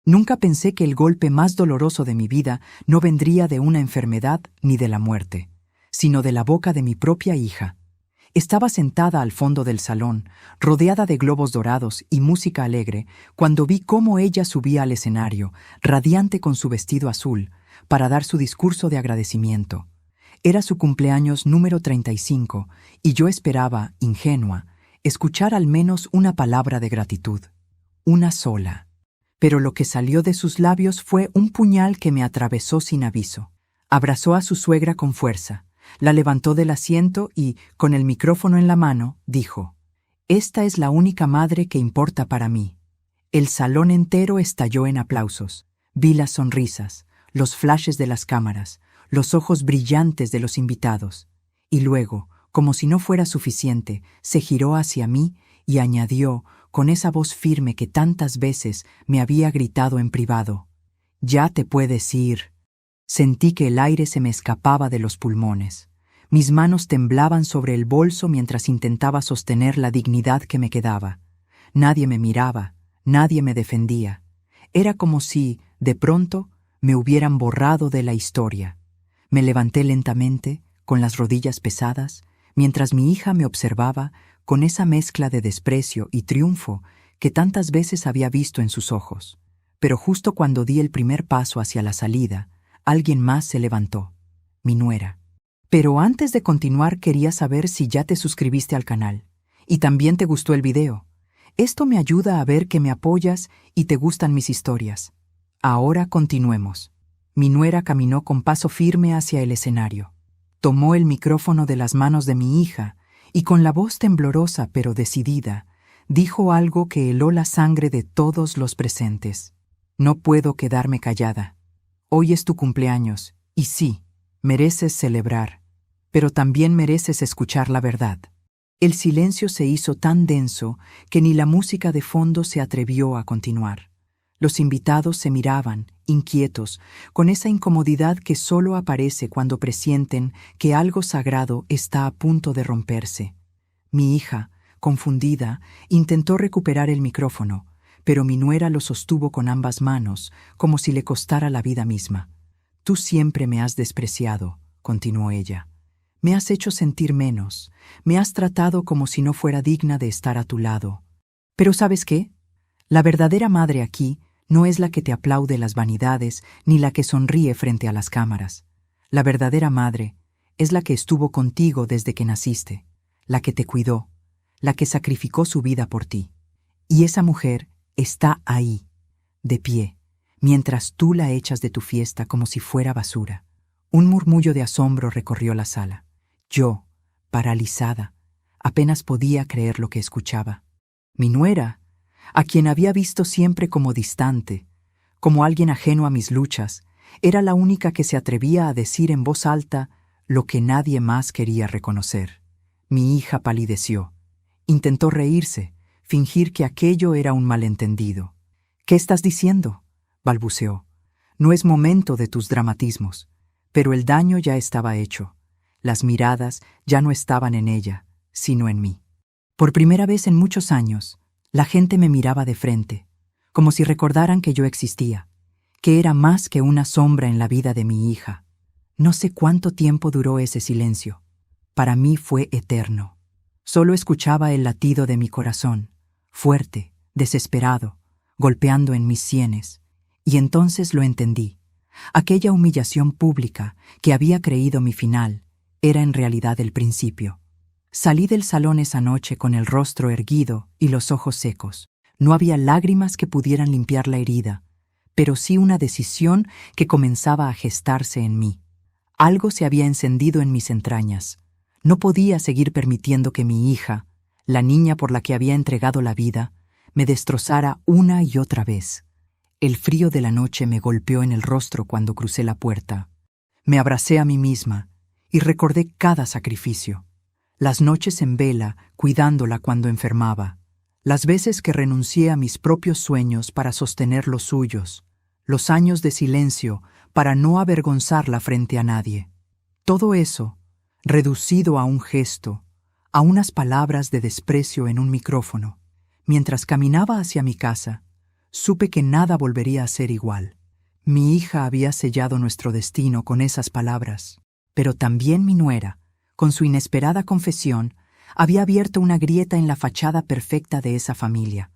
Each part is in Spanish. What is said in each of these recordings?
Nunca pensé que el golpe más doloroso de mi vida no vendría de una enfermedad ni de la muerte, sino de la boca de mi propia hija. Estaba sentada al fondo del salón, rodeada de globos dorados y música alegre, cuando vi cómo ella subía al escenario, radiante con su vestido azul, para dar su discurso de agradecimiento. Era su cumpleaños número 35, y yo esperaba, ingenua, escuchar al menos una palabra de gratitud. Una sola. Pero lo que salió de sus labios fue un puñal que me atravesó sin aviso. Abrazó a su suegra con fuerza. La levantó del asiento y, con el micrófono en la mano, dijo: «Esta es la única madre que importa para mí». El salón entero estalló en aplausos. Vi las sonrisas, los flashes de las cámaras, los ojos brillantes de los invitados. Y luego, como si no fuera suficiente, se giró hacia mí y añadió, con esa voz firme que tantas veces me había gritado en privado: «Ya te puedes ir». Sentí que el aire se me escapaba de los pulmones. Mis manos temblaban sobre el bolso mientras intentaba sostener la dignidad que me quedaba. Nadie me miraba, nadie me defendía. Era como si, de pronto, me hubieran borrado de la historia. Me levanté lentamente, con las rodillas pesadas, mientras mi hija me observaba con esa mezcla de desprecio y triunfo que tantas veces había visto en sus ojos. Pero justo cuando di el primer paso hacia la salida, alguien más se levantó, mi nuera. Pero antes de continuar quería saber si ya te suscribiste al canal y también te gustó el video. Esto me ayuda a ver que me apoyas y te gustan mis historias. Ahora continuemos. Mi nuera caminó con paso firme hacia el escenario. Tomó el micrófono de las manos de mi hija y con la voz temblorosa pero decidida, dijo algo que heló la sangre de todos los presentes. «No puedo quedarme callada. Hoy es tu cumpleaños, y sí, mereces celebrar, pero también mereces escuchar la verdad». El silencio se hizo tan denso que ni la música de fondo se atrevió a continuar. Los invitados se miraban, inquietos, con esa incomodidad que solo aparece cuando presienten que algo sagrado está a punto de romperse. Mi hija, confundida, intentó recuperar el micrófono, pero mi nuera lo sostuvo con ambas manos, como si le costara la vida misma. «Tú siempre me has despreciado», continuó ella. «Me has hecho sentir menos, me has tratado como si no fuera digna de estar a tu lado. Pero ¿sabes qué? La verdadera madre aquí no es la que te aplaude las vanidades ni la que sonríe frente a las cámaras. La verdadera madre es la que estuvo contigo desde que naciste, la que te cuidó, la que sacrificó su vida por ti. Y esa mujer está ahí, de pie, mientras tú la echas de tu fiesta como si fuera basura». Un murmullo de asombro recorrió la sala. Yo, paralizada, apenas podía creer lo que escuchaba. Mi nuera, a quien había visto siempre como distante, como alguien ajeno a mis luchas, era la única que se atrevía a decir en voz alta lo que nadie más quería reconocer. Mi hija palideció. Intentó reírse, fingir que aquello era un malentendido. «¿Qué estás diciendo?», balbuceó. «No es momento de tus dramatismos». Pero el daño ya estaba hecho. Las miradas ya no estaban en ella, sino en mí. Por primera vez en muchos años, la gente me miraba de frente, como si recordaran que yo existía, que era más que una sombra en la vida de mi hija. No sé cuánto tiempo duró ese silencio. Para mí fue eterno. Solo escuchaba el latido de mi corazón, fuerte, desesperado, golpeando en mis sienes. Y entonces lo entendí. Aquella humillación pública que había creído mi final era en realidad el principio. Salí del salón esa noche con el rostro erguido y los ojos secos. No había lágrimas que pudieran limpiar la herida, pero sí una decisión que comenzaba a gestarse en mí. Algo se había encendido en mis entrañas. No podía seguir permitiendo que mi hija, la niña por la que había entregado la vida, me destrozara una y otra vez. El frío de la noche me golpeó en el rostro cuando crucé la puerta. Me abracé a mí misma y recordé cada sacrificio. Las noches en vela, cuidándola cuando enfermaba. Las veces que renuncié a mis propios sueños para sostener los suyos. Los años de silencio para no avergonzarla frente a nadie. Todo eso, reducido a un gesto, a unas palabras de desprecio en un micrófono. Mientras caminaba hacia mi casa, supe que nada volvería a ser igual. Mi hija había sellado nuestro destino con esas palabras, pero también mi nuera, con su inesperada confesión, había abierto una grieta en la fachada perfecta de esa familia,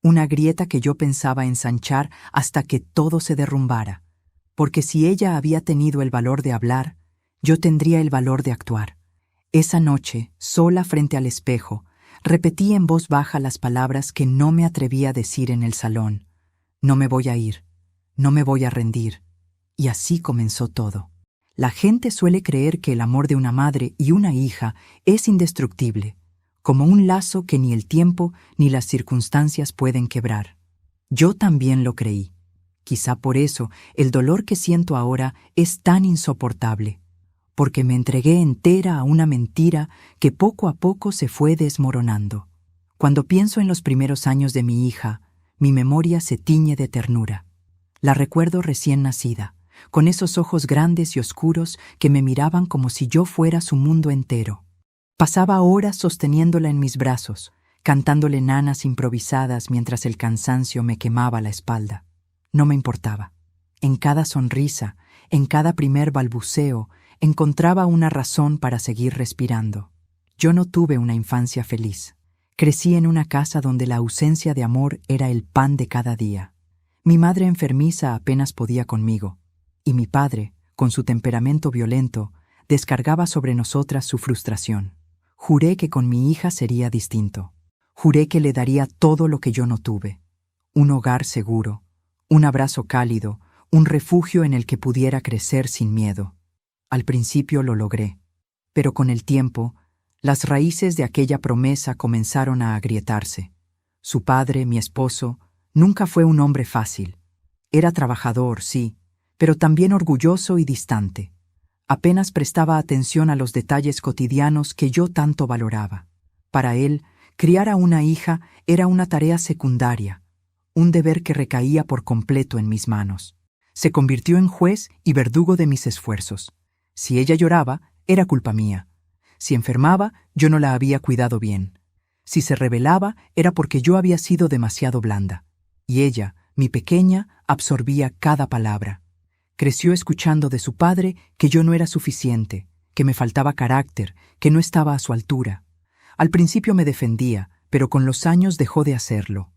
una grieta que yo pensaba ensanchar hasta que todo se derrumbara, porque si ella había tenido el valor de hablar, yo tendría el valor de actuar. Esa noche, sola frente al espejo, repetí en voz baja las palabras que no me atrevía a decir en el salón. No me voy a ir, no me voy a rendir. Y así comenzó todo. La gente suele creer que el amor de una madre y una hija es indestructible, como un lazo que ni el tiempo ni las circunstancias pueden quebrar. Yo también lo creí. Quizá por eso el dolor que siento ahora es tan insoportable, porque me entregué entera a una mentira que poco a poco se fue desmoronando. Cuando pienso en los primeros años de mi hija, mi memoria se tiñe de ternura. La recuerdo recién nacida, con esos ojos grandes y oscuros que me miraban como si yo fuera su mundo entero. Pasaba horas sosteniéndola en mis brazos, cantándole nanas improvisadas mientras el cansancio me quemaba la espalda. No me importaba. En cada sonrisa, en cada primer balbuceo, encontraba una razón para seguir respirando. Yo no tuve una infancia feliz. Crecí en una casa donde la ausencia de amor era el pan de cada día. Mi madre enfermiza apenas podía conmigo, y mi padre, con su temperamento violento, descargaba sobre nosotras su frustración. Juré que con mi hija sería distinto. Juré que le daría todo lo que yo no tuve. Un hogar seguro, un abrazo cálido, un refugio en el que pudiera crecer sin miedo. Al principio lo logré, pero con el tiempo, las raíces de aquella promesa comenzaron a agrietarse. Su padre, mi esposo, nunca fue un hombre fácil. Era trabajador, sí, pero también orgulloso y distante. Apenas prestaba atención a los detalles cotidianos que yo tanto valoraba. Para él, criar a una hija era una tarea secundaria, un deber que recaía por completo en mis manos. Se convirtió en juez y verdugo de mis esfuerzos. Si ella lloraba, era culpa mía. Si enfermaba, yo no la había cuidado bien. Si se rebelaba, era porque yo había sido demasiado blanda. Y ella, mi pequeña, absorbía cada palabra. Creció escuchando de su padre que yo no era suficiente, que me faltaba carácter, que no estaba a su altura. Al principio me defendía, pero con los años dejó de hacerlo.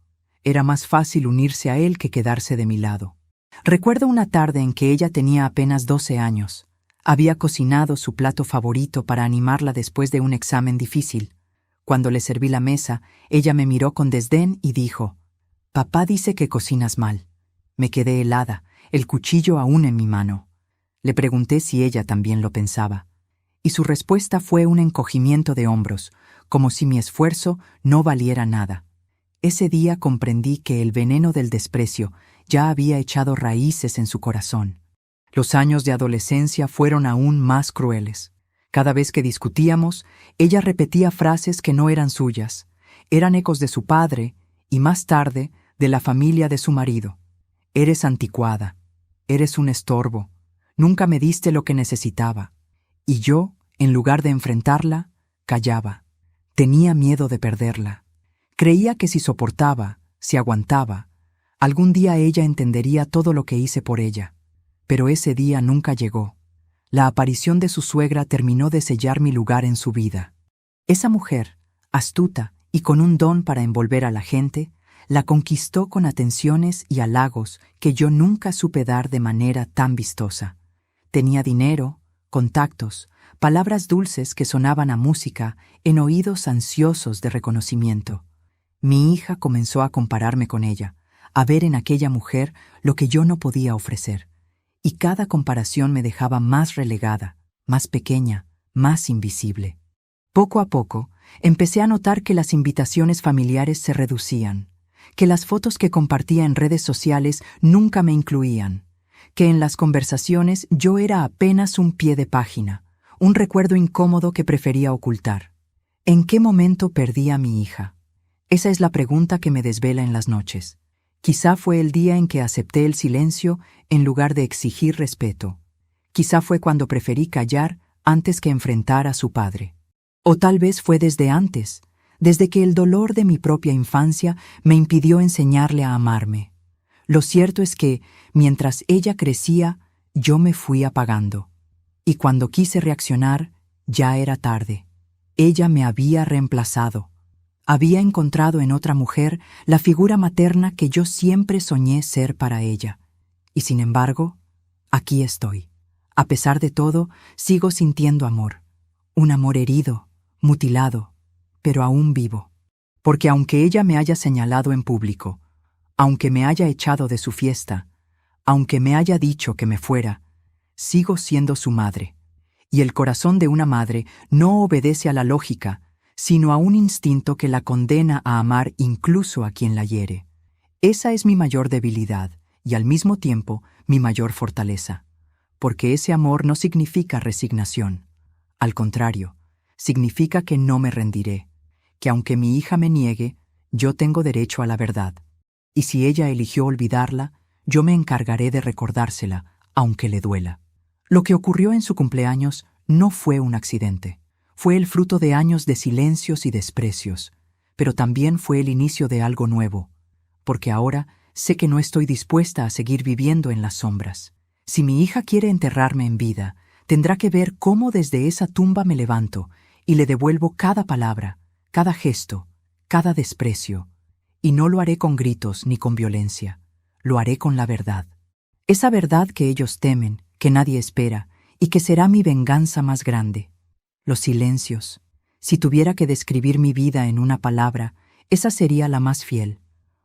Era más fácil unirse a él que quedarse de mi lado. Recuerdo una tarde en que ella tenía apenas 12 años. Había cocinado su plato favorito para animarla después de un examen difícil. Cuando le serví la mesa, ella me miró con desdén y dijo: «Papá dice que cocinas mal». Me quedé helada, el cuchillo aún en mi mano. Le pregunté si ella también lo pensaba, y su respuesta fue un encogimiento de hombros, como si mi esfuerzo no valiera nada. Ese día comprendí que el veneno del desprecio ya había echado raíces en su corazón. Los años de adolescencia fueron aún más crueles. Cada vez que discutíamos, ella repetía frases que no eran suyas. Eran ecos de su padre y, más tarde, de la familia de su marido. «Eres anticuada. Eres un estorbo. Nunca me diste lo que necesitaba». Y yo, en lugar de enfrentarla, callaba. Tenía miedo de perderla. Creía que si soportaba, si aguantaba, algún día ella entendería todo lo que hice por ella. Pero ese día nunca llegó. La aparición de su suegra terminó de sellar mi lugar en su vida. Esa mujer, astuta y con un don para envolver a la gente, la conquistó con atenciones y halagos que yo nunca supe dar de manera tan vistosa. Tenía dinero, contactos, palabras dulces que sonaban a música en oídos ansiosos de reconocimiento. Mi hija comenzó a compararme con ella, a ver en aquella mujer lo que yo no podía ofrecer. Y cada comparación me dejaba más relegada, más pequeña, más invisible. Poco a poco, empecé a notar que las invitaciones familiares se reducían, que las fotos que compartía en redes sociales nunca me incluían, que en las conversaciones yo era apenas un pie de página, un recuerdo incómodo que prefería ocultar. ¿En qué momento perdí a mi hija? Esa es la pregunta que me desvela en las noches. Quizá fue el día en que acepté el silencio en lugar de exigir respeto. Quizá fue cuando preferí callar antes que enfrentar a su padre. O tal vez fue desde antes, desde que el dolor de mi propia infancia me impidió enseñarle a amarme. Lo cierto es que, mientras ella crecía, yo me fui apagando. Y cuando quise reaccionar, ya era tarde. Ella me había reemplazado. Había encontrado en otra mujer la figura materna que yo siempre soñé ser para ella. Y sin embargo, aquí estoy. A pesar de todo, sigo sintiendo amor. Un amor herido, mutilado, pero aún vivo. Porque aunque ella me haya señalado en público, aunque me haya echado de su fiesta, aunque me haya dicho que me fuera, sigo siendo su madre. Y el corazón de una madre no obedece a la lógica, sino a un instinto que la condena a amar incluso a quien la hiere. Esa es mi mayor debilidad y al mismo tiempo mi mayor fortaleza, porque ese amor no significa resignación. Al contrario, significa que no me rendiré, que aunque mi hija me niegue, yo tengo derecho a la verdad. Y si ella eligió olvidarla, yo me encargaré de recordársela, aunque le duela. Lo que ocurrió en su cumpleaños no fue un accidente. Fue el fruto de años de silencios y desprecios, pero también fue el inicio de algo nuevo, porque ahora sé que no estoy dispuesta a seguir viviendo en las sombras. Si mi hija quiere enterrarme en vida, tendrá que ver cómo desde esa tumba me levanto y le devuelvo cada palabra, cada gesto, cada desprecio. Y no lo haré con gritos ni con violencia, lo haré con la verdad. Esa verdad que ellos temen, que nadie espera, y que será mi venganza más grande. Los silencios. Si tuviera que describir mi vida en una palabra, esa sería la más fiel.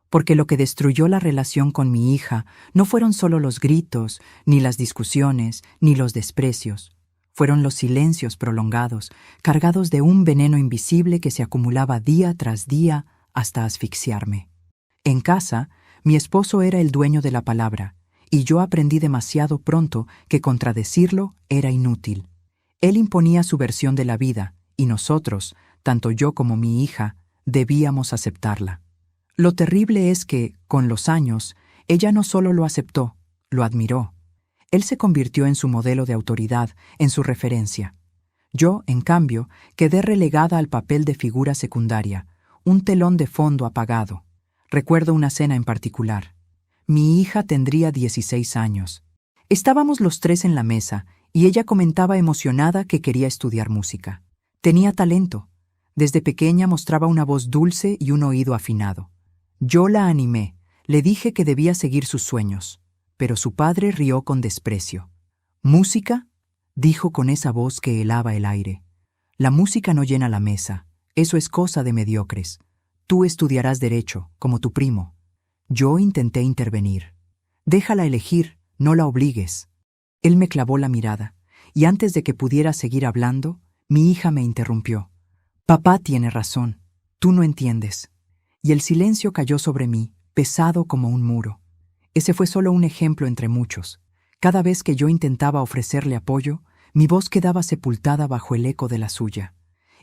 Porque lo que destruyó la relación con mi hija no fueron solo los gritos, ni las discusiones, ni los desprecios. Fueron los silencios prolongados, cargados de un veneno invisible que se acumulaba día tras día hasta asfixiarme. En casa, mi esposo era el dueño de la palabra, y yo aprendí demasiado pronto que contradecirlo era inútil. Él imponía su versión de la vida, y nosotros, tanto yo como mi hija, debíamos aceptarla. Lo terrible es que, con los años, ella no solo lo aceptó, lo admiró. Él se convirtió en su modelo de autoridad, en su referencia. Yo, en cambio, quedé relegada al papel de figura secundaria, un telón de fondo apagado. Recuerdo una cena en particular. Mi hija tendría 16 años. Estábamos los tres en la mesa y ella comentaba emocionada que quería estudiar música. Tenía talento. Desde pequeña mostraba una voz dulce y un oído afinado. Yo la animé, le dije que debía seguir sus sueños, pero su padre rió con desprecio. ¿Música?, dijo con esa voz que helaba el aire. La música no llena la mesa, eso es cosa de mediocres. Tú estudiarás derecho, como tu primo. Yo intenté intervenir. Déjala elegir, no la obligues. Él me clavó la mirada, y antes de que pudiera seguir hablando, mi hija me interrumpió. Papá tiene razón, tú no entiendes. Y el silencio cayó sobre mí, pesado como un muro. Ese fue solo un ejemplo entre muchos. Cada vez que yo intentaba ofrecerle apoyo, mi voz quedaba sepultada bajo el eco de la suya.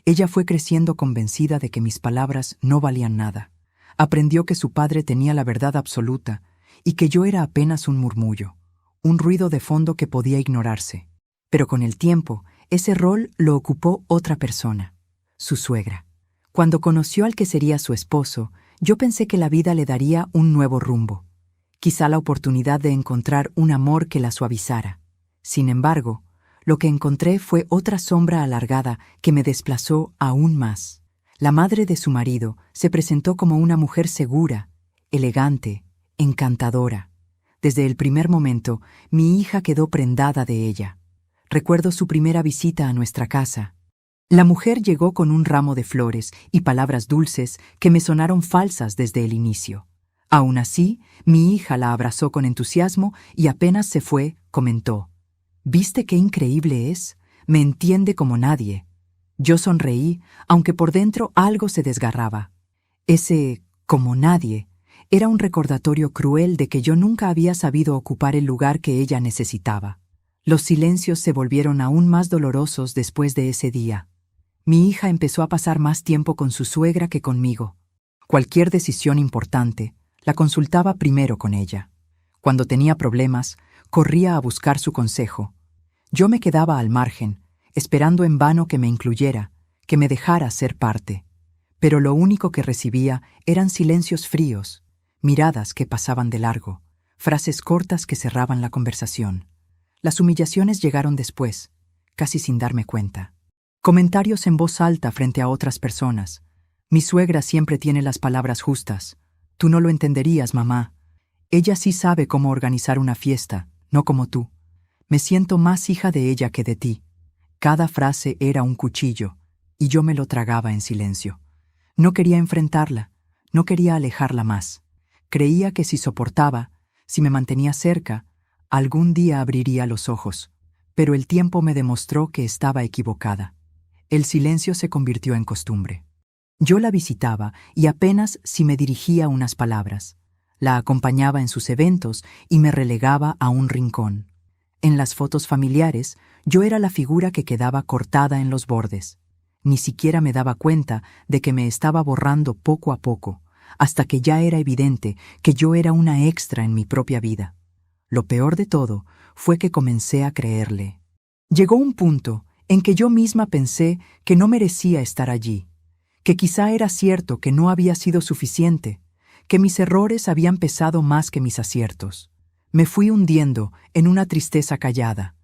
Ella fue creciendo convencida de que mis palabras no valían nada. Aprendió que su padre tenía la verdad absoluta y que yo era apenas un murmullo, un ruido de fondo que podía ignorarse. Pero con el tiempo, ese rol lo ocupó otra persona, su suegra. Cuando conoció al que sería su esposo, yo pensé que la vida le daría un nuevo rumbo, quizá la oportunidad de encontrar un amor que la suavizara. Sin embargo, lo que encontré fue otra sombra alargada que me desplazó aún más. La madre de su marido se presentó como una mujer segura, elegante, encantadora. Desde el primer momento, mi hija quedó prendada de ella. Recuerdo su primera visita a nuestra casa. La mujer llegó con un ramo de flores y palabras dulces que me sonaron falsas desde el inicio. Aún así, mi hija la abrazó con entusiasmo y apenas se fue, comentó: «¿Viste qué increíble es? Me entiende como nadie». Yo sonreí, aunque por dentro algo se desgarraba. Ese «como nadie» era un recordatorio cruel de que yo nunca había sabido ocupar el lugar que ella necesitaba. Los silencios se volvieron aún más dolorosos después de ese día. Mi hija empezó a pasar más tiempo con su suegra que conmigo. Cualquier decisión importante, la consultaba primero con ella. Cuando tenía problemas, corría a buscar su consejo. Yo me quedaba al margen, esperando en vano que me incluyera, que me dejara ser parte. Pero lo único que recibía eran silencios fríos, miradas que pasaban de largo. frases cortas que cerraban la conversación. Las humillaciones llegaron después, casi sin darme cuenta. Comentarios en voz alta frente a otras personas. Mi suegra siempre tiene las palabras justas. Tú no lo entenderías, mamá. Ella sí sabe cómo organizar una fiesta, no como tú. Me siento más hija de ella que de ti. Cada frase era un cuchillo, y yo me lo tragaba en silencio. No quería enfrentarla, no quería alejarla más. Creía que si soportaba, si me mantenía cerca, algún día abriría los ojos. Pero el tiempo me demostró que estaba equivocada. El silencio se convirtió en costumbre. Yo la visitaba y apenas si me dirigía unas palabras. La acompañaba en sus eventos y me relegaba a un rincón. En las fotos familiares, yo era la figura que quedaba cortada en los bordes. Ni siquiera me daba cuenta de que me estaba borrando poco a poco, hasta que ya era evidente que yo era una extra en mi propia vida. Lo peor de todo fue que comencé a creerle. Llegó un punto en que yo misma pensé que no merecía estar allí, que quizá era cierto que no había sido suficiente, que mis errores habían pesado más que mis aciertos. Me fui hundiendo en una tristeza callada,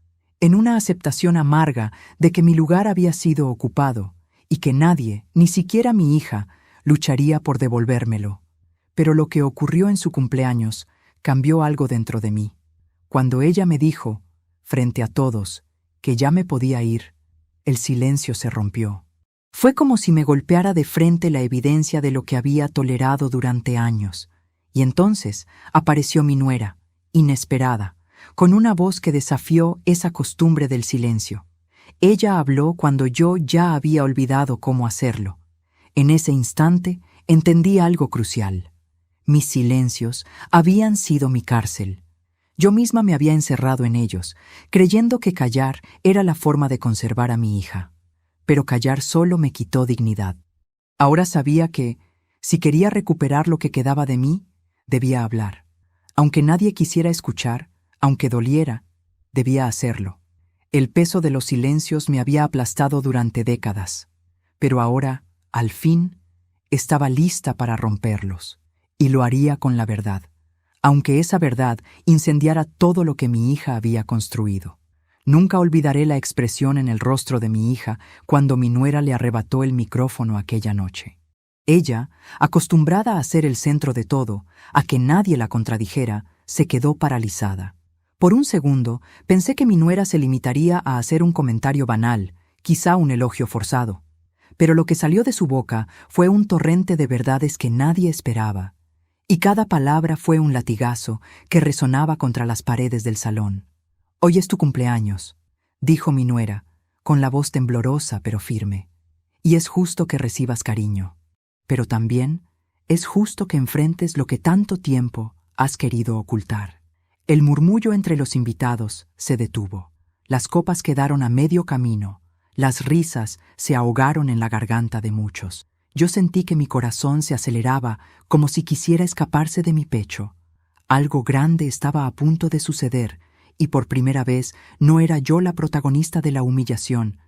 en una aceptación amarga de que mi lugar había sido ocupado y que nadie, ni siquiera mi hija, lucharía por devolvérmelo. Pero lo que ocurrió en su cumpleaños cambió algo dentro de mí. Cuando ella me dijo, frente a todos, que ya me podía ir, el silencio se rompió. Fue como si me golpeara de frente la evidencia de lo que había tolerado durante años. Y entonces apareció mi nuera, inesperada, con una voz que desafió esa costumbre del silencio. Ella habló cuando yo ya había olvidado cómo hacerlo. En ese instante entendí algo crucial. Mis silencios habían sido mi cárcel. Yo misma me había encerrado en ellos, creyendo que callar era la forma de conservar a mi hija. Pero callar solo me quitó dignidad. Ahora sabía que, si quería recuperar lo que quedaba de mí, debía hablar. Aunque nadie quisiera escuchar, aunque doliera, debía hacerlo. El peso de los silencios me había aplastado durante décadas, pero ahora, al fin, estaba lista para romperlos, y lo haría con la verdad, aunque esa verdad incendiara todo lo que mi hija había construido. Nunca olvidaré la expresión en el rostro de mi hija cuando mi nuera le arrebató el micrófono aquella noche. Ella, acostumbrada a ser el centro de todo, a que nadie la contradijera, se quedó paralizada. Por un segundo, pensé que mi nuera se limitaría a hacer un comentario banal, quizá un elogio forzado. Pero lo que salió de su boca fue un torrente de verdades que nadie esperaba. Y cada palabra fue un latigazo que resonaba contra las paredes del salón. «Hoy es tu cumpleaños», dijo mi nuera, con la voz temblorosa pero firme. «Y es justo que recibas cariño. Pero también es justo que enfrentes lo que tanto tiempo has querido ocultar». El murmullo entre los invitados se detuvo. Las copas quedaron a medio camino. Las risas se ahogaron en la garganta de muchos. Yo sentí que mi corazón se aceleraba como si quisiera escaparse de mi pecho. Algo grande estaba a punto de suceder, y por primera vez no era yo la protagonista de la humillación,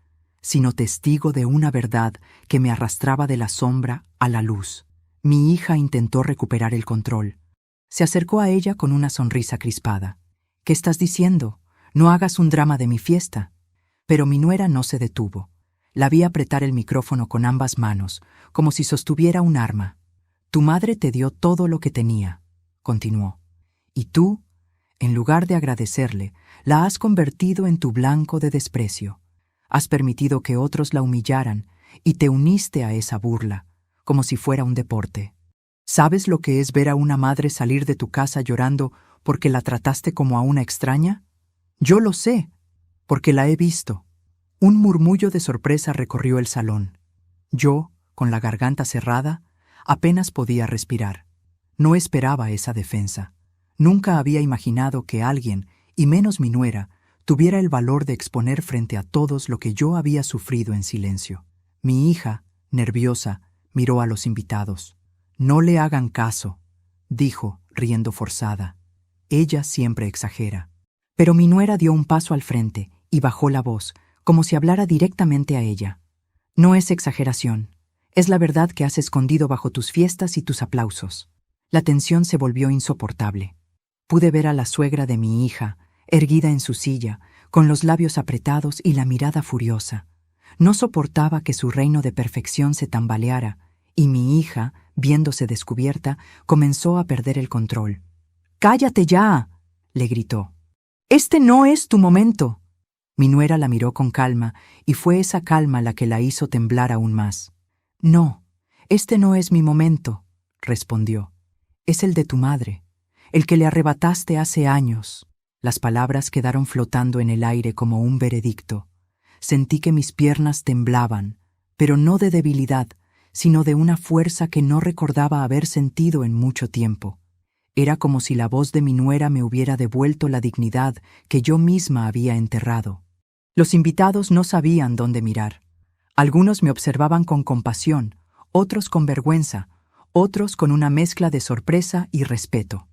sino testigo de una verdad que me arrastraba de la sombra a la luz. Mi hija intentó recuperar el control. Se acercó a ella con una sonrisa crispada. «¿Qué estás diciendo? No hagas un drama de mi fiesta». Pero mi nuera no se detuvo. La vi apretar el micrófono con ambas manos, como si sostuviera un arma. «Tu madre te dio todo lo que tenía», continuó. «Y tú, en lugar de agradecerle, la has convertido en tu blanco de desprecio. Has permitido que otros la humillaran y te uniste a esa burla, como si fuera un deporte. ¿Sabes lo que es ver a una madre salir de tu casa llorando porque la trataste como a una extraña? Yo lo sé, porque la he visto». Un murmullo de sorpresa recorrió el salón. Yo, con la garganta cerrada, apenas podía respirar. No esperaba esa defensa. Nunca había imaginado que alguien, y menos mi nuera, tuviera el valor de exponer frente a todos lo que yo había sufrido en silencio. Mi hija, nerviosa, miró a los invitados. «No le hagan caso», dijo, riendo forzada. «Ella siempre exagera». Pero mi nuera dio un paso al frente y bajó la voz, como si hablara directamente a ella. «No es exageración. Es la verdad que has escondido bajo tus fiestas y tus aplausos». La tensión se volvió insoportable. Pude ver a la suegra de mi hija, erguida en su silla, con los labios apretados y la mirada furiosa. No soportaba que su reino de perfección se tambaleara, y mi hija, viéndose descubierta, comenzó a perder el control. «¡Cállate ya!», le gritó. «Este no es tu momento». Mi nuera la miró con calma, y fue esa calma la que la hizo temblar aún más. «No, este no es mi momento», respondió. «Es el de tu madre, el que le arrebataste hace años». Las palabras quedaron flotando en el aire como un veredicto. Sentí que mis piernas temblaban, pero no de debilidad, sino de una fuerza que no recordaba haber sentido en mucho tiempo. Era como si la voz de mi nuera me hubiera devuelto la dignidad que yo misma había enterrado. Los invitados no sabían dónde mirar. Algunos me observaban con compasión, otros con vergüenza, otros con una mezcla de sorpresa y respeto.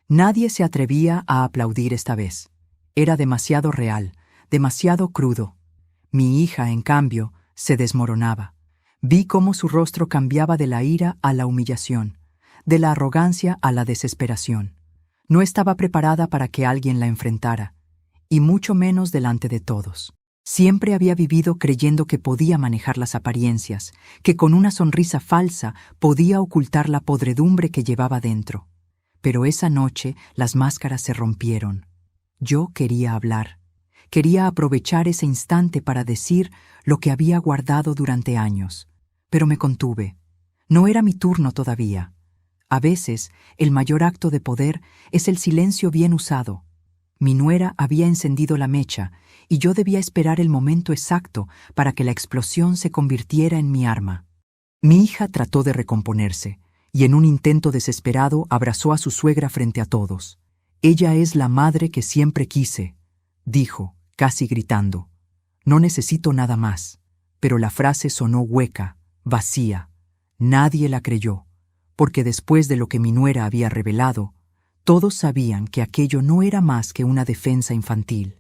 Nadie se atrevía a aplaudir esta vez. Era demasiado real, demasiado crudo. Mi hija, en cambio, se desmoronaba. Vi cómo su rostro cambiaba de la ira a la humillación, de la arrogancia a la desesperación. No estaba preparada para que alguien la enfrentara, y mucho menos delante de todos. Siempre había vivido creyendo que podía manejar las apariencias, que con una sonrisa falsa podía ocultar la podredumbre que llevaba dentro. Pero esa noche las máscaras se rompieron. Yo quería hablar. Quería aprovechar ese instante para decir lo que había guardado durante años. Pero me contuve. No era mi turno todavía. A veces, el mayor acto de poder es el silencio bien usado. Mi nuera había encendido la mecha, y yo debía esperar el momento exacto para que la explosión se convirtiera en mi arma. Mi hija trató de recomponerse, y en un intento desesperado abrazó a su suegra frente a todos. «Ella es la madre que siempre quise», dijo, casi gritando. «No necesito nada más». Pero la frase sonó hueca, vacía. Nadie la creyó, porque después de lo que mi nuera había revelado, todos sabían que aquello no era más que una defensa infantil,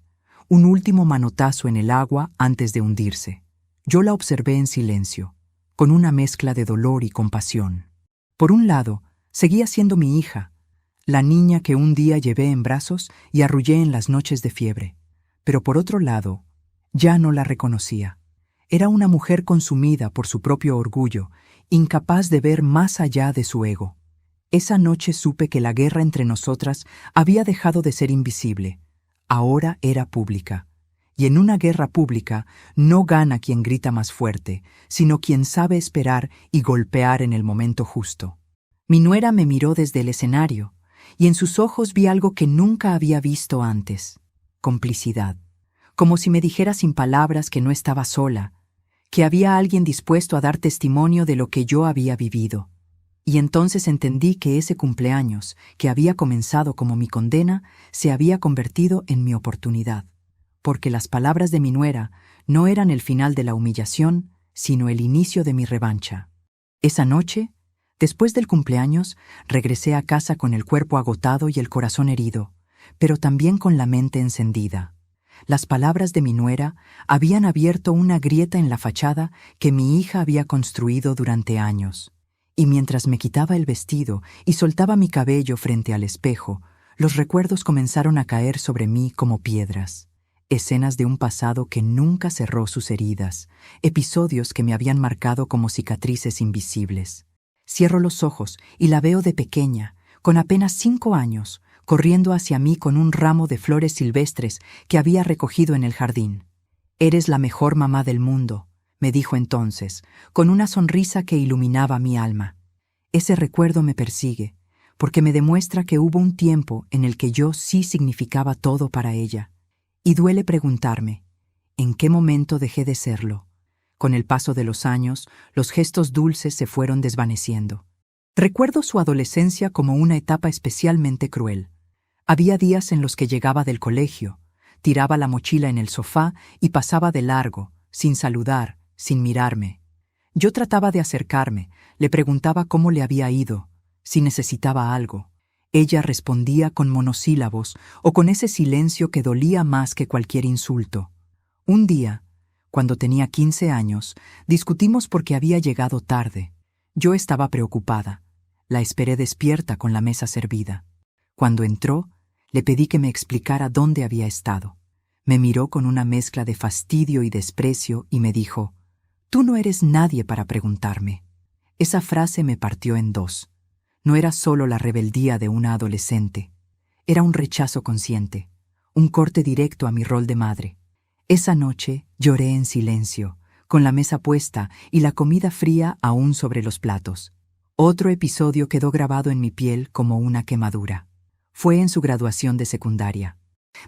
un último manotazo en el agua antes de hundirse. Yo la observé en silencio, con una mezcla de dolor y compasión. Por un lado, seguía siendo mi hija, la niña que un día llevé en brazos y arrullé en las noches de fiebre. Pero por otro lado, ya no la reconocía. Era una mujer consumida por su propio orgullo, incapaz de ver más allá de su ego. Esa noche supe que la guerra entre nosotras había dejado de ser invisible. Ahora era pública. Y en una guerra pública no gana quien grita más fuerte, sino quien sabe esperar y golpear en el momento justo. Mi nuera me miró desde el escenario, y en sus ojos vi algo que nunca había visto antes: complicidad. Como si me dijera sin palabras que no estaba sola, que había alguien dispuesto a dar testimonio de lo que yo había vivido. Y entonces entendí que ese cumpleaños, que había comenzado como mi condena, se había convertido en mi oportunidad. Porque las palabras de mi nuera no eran el final de la humillación, sino el inicio de mi revancha. Esa noche, después del cumpleaños, regresé a casa con el cuerpo agotado y el corazón herido, pero también con la mente encendida. Las palabras de mi nuera habían abierto una grieta en la fachada que mi hija había construido durante años. Y mientras me quitaba el vestido y soltaba mi cabello frente al espejo, los recuerdos comenzaron a caer sobre mí como piedras. Escenas de un pasado que nunca cerró sus heridas, episodios que me habían marcado como cicatrices invisibles. Cierro los ojos y la veo de pequeña, con apenas 5 años, corriendo hacia mí con un ramo de flores silvestres que había recogido en el jardín. «Eres la mejor mamá del mundo», me dijo entonces, con una sonrisa que iluminaba mi alma. Ese recuerdo me persigue, porque me demuestra que hubo un tiempo en el que yo sí significaba todo para ella. Y duele preguntarme, ¿en qué momento dejé de serlo? Con el paso de los años, los gestos dulces se fueron desvaneciendo. Recuerdo su adolescencia como una etapa especialmente cruel. Había días en los que llegaba del colegio, tiraba la mochila en el sofá y pasaba de largo, sin saludar, sin mirarme. Yo trataba de acercarme, le preguntaba cómo le había ido, si necesitaba algo. Ella respondía con monosílabos o con ese silencio que dolía más que cualquier insulto. Un día, cuando tenía 15 años, discutimos porque había llegado tarde. Yo estaba preocupada. La esperé despierta con la mesa servida. Cuando entró, Le pedí que me explicara dónde había estado. Me miró con una mezcla de fastidio y desprecio y me dijo: «Tú no eres nadie para preguntarme». Esa frase me partió en dos. No era solo la rebeldía de una adolescente. Era un rechazo consciente, un corte directo a mi rol de madre. Esa noche lloré en silencio, con la mesa puesta y la comida fría aún sobre los platos. Otro episodio quedó grabado en mi piel como una quemadura. Fue en su graduación de secundaria.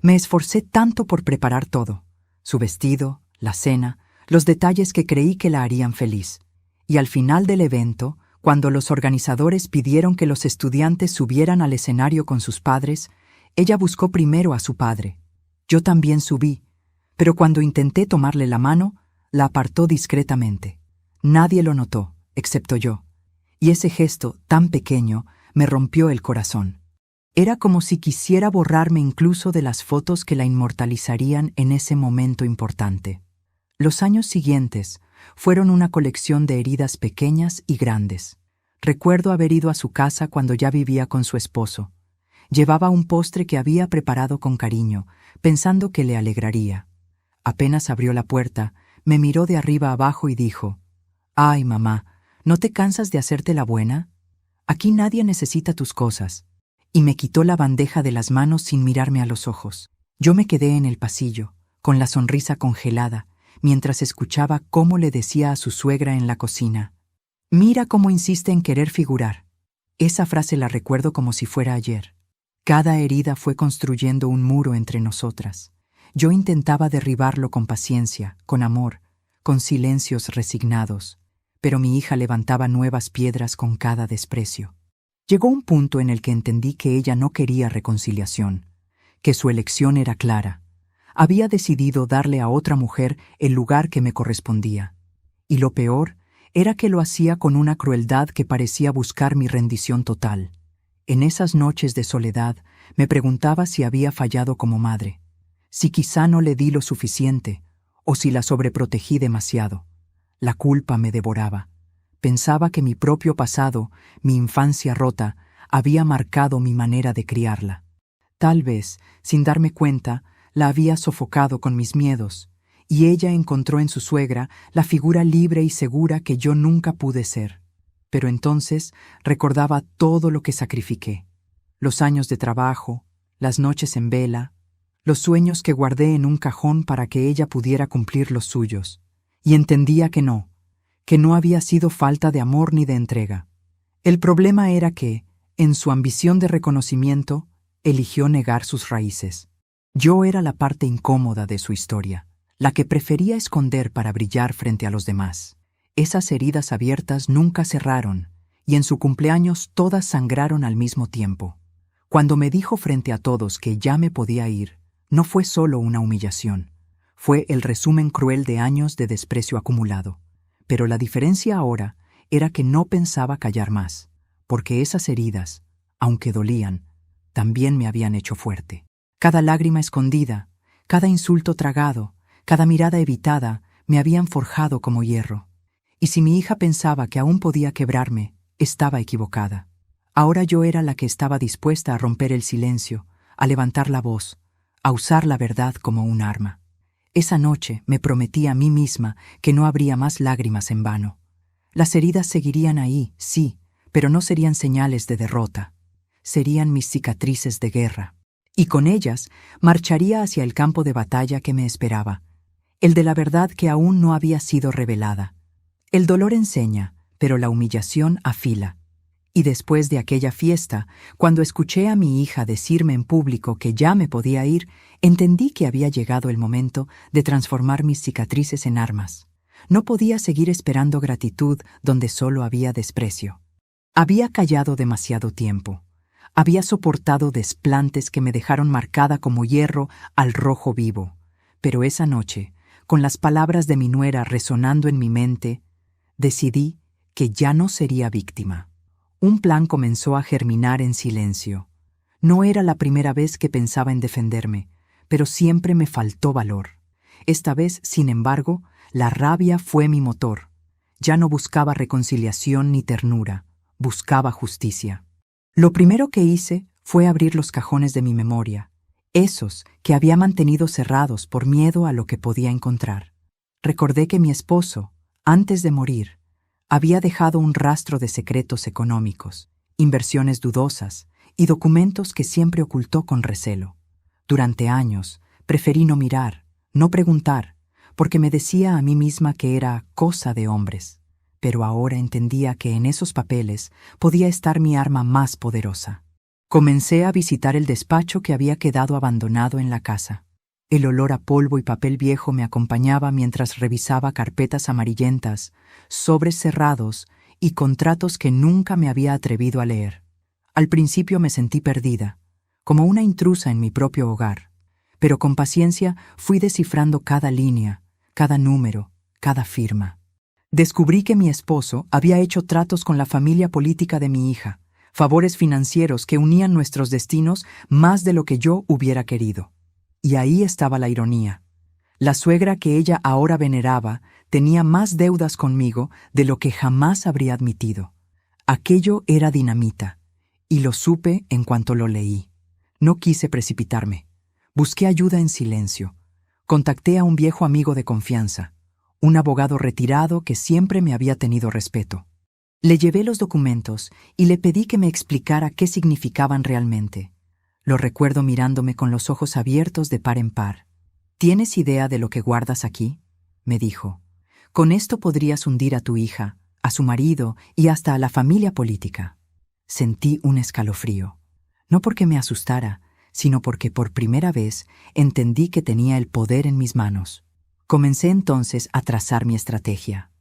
Me esforcé tanto por preparar todo: su vestido, la cena, los detalles que creí que la harían feliz. Y al final del evento, cuando los organizadores pidieron que los estudiantes subieran al escenario con sus padres, ella buscó primero a su padre. Yo también subí, pero cuando intenté tomarle la mano, la apartó discretamente. Nadie lo notó, excepto yo. Y ese gesto, tan pequeño, me rompió el corazón. Era como si quisiera borrarme incluso de las fotos que la inmortalizarían en ese momento importante. Los años siguientes fueron una colección de heridas pequeñas y grandes. Recuerdo haber ido a su casa cuando ya vivía con su esposo. Llevaba un postre que había preparado con cariño, pensando que le alegraría. Apenas abrió la puerta, me miró de arriba abajo y dijo: «Ay, mamá, ¿no te cansas de hacerte la buena? Aquí nadie necesita tus cosas». Y me quitó la bandeja de las manos sin mirarme a los ojos. Yo me quedé en el pasillo, con la sonrisa congelada, mientras escuchaba cómo le decía a su suegra en la cocina: «Mira cómo insiste en querer figurar». Esa frase la recuerdo como si fuera ayer. Cada herida fue construyendo un muro entre nosotras. Yo intentaba derribarlo con paciencia, con amor, con silencios resignados, pero mi hija levantaba nuevas piedras con cada desprecio. Llegó un punto en el que entendí que ella no quería reconciliación, que su elección era clara. Había decidido darle a otra mujer el lugar que me correspondía. Y lo peor era que lo hacía con una crueldad que parecía buscar mi rendición total. En esas noches de soledad me preguntaba si había fallado como madre, si quizá no le di lo suficiente, o si la sobreprotegí demasiado. La culpa me devoraba. Pensaba que mi propio pasado, mi infancia rota, había marcado mi manera de criarla. Tal vez, sin darme cuenta, la había sofocado con mis miedos, y ella encontró en su suegra la figura libre y segura que yo nunca pude ser. Pero entonces recordaba todo lo que sacrifiqué: los años de trabajo, las noches en vela, los sueños que guardé en un cajón para que ella pudiera cumplir los suyos, y entendía que no había sido falta de amor ni de entrega. El problema era que, en su ambición de reconocimiento, eligió negar sus raíces. Yo era la parte incómoda de su historia, la que prefería esconder para brillar frente a los demás. Esas heridas abiertas nunca cerraron, y en su cumpleaños todas sangraron al mismo tiempo. Cuando me dijo frente a todos que ya me podía ir, no fue solo una humillación, fue el resumen cruel de años de desprecio acumulado. Pero la diferencia ahora era que no pensaba callar más, porque esas heridas, aunque dolían, también me habían hecho fuerte. Cada lágrima escondida, cada insulto tragado, cada mirada evitada me habían forjado como hierro. Y si mi hija pensaba que aún podía quebrarme, estaba equivocada. Ahora yo era la que estaba dispuesta a romper el silencio, a levantar la voz, a usar la verdad como un arma. Esa noche me prometí a mí misma que no habría más lágrimas en vano. Las heridas seguirían ahí, sí, pero no serían señales de derrota. Serían mis cicatrices de guerra. Y con ellas marcharía hacia el campo de batalla que me esperaba, el de la verdad que aún no había sido revelada. El dolor enseña, pero la humillación afila. Y después de aquella fiesta, cuando escuché a mi hija decirme en público que ya me podía ir, entendí que había llegado el momento de transformar mis cicatrices en armas. No podía seguir esperando gratitud donde solo había desprecio. Había callado demasiado tiempo. Había soportado desplantes que me dejaron marcada como hierro al rojo vivo. Pero esa noche, con las palabras de mi nuera resonando en mi mente, decidí que ya no sería víctima. Un plan comenzó a germinar en silencio. No era la primera vez que pensaba en defenderme, pero siempre me faltó valor. Esta vez, sin embargo, la rabia fue mi motor. Ya no buscaba reconciliación ni ternura, buscaba justicia. Lo primero que hice fue abrir los cajones de mi memoria, esos que había mantenido cerrados por miedo a lo que podía encontrar. Recordé que mi esposo, antes de morir, había dejado un rastro de secretos económicos, inversiones dudosas y documentos que siempre ocultó con recelo. Durante años, preferí no mirar, no preguntar, porque me decía a mí misma que era cosa de hombres. Pero ahora entendía que en esos papeles podía estar mi arma más poderosa. Comencé a visitar el despacho que había quedado abandonado en la casa. El olor a polvo y papel viejo me acompañaba mientras revisaba carpetas amarillentas, sobres cerrados y contratos que nunca me había atrevido a leer. Al principio me sentí perdida, como una intrusa en mi propio hogar, pero con paciencia fui descifrando cada línea, cada número, cada firma. Descubrí que mi esposo había hecho tratos con la familia política de mi hija, favores financieros que unían nuestros destinos más de lo que yo hubiera querido. Y ahí estaba la ironía. La suegra que ella ahora veneraba tenía más deudas conmigo de lo que jamás habría admitido. Aquello era dinamita, y lo supe en cuanto lo leí. No quise precipitarme. Busqué ayuda en silencio. Contacté a un viejo amigo de confianza, un abogado retirado que siempre me había tenido respeto. Le llevé los documentos y le pedí que me explicara qué significaban realmente. Lo recuerdo mirándome con los ojos abiertos de par en par. ¿Tienes idea de lo que guardas aquí?, me dijo. Con esto podrías hundir a tu hija, a su marido y hasta a la familia política. Sentí un escalofrío. No porque me asustara, sino porque por primera vez entendí que tenía el poder en mis manos. Comencé entonces a trazar mi estrategia.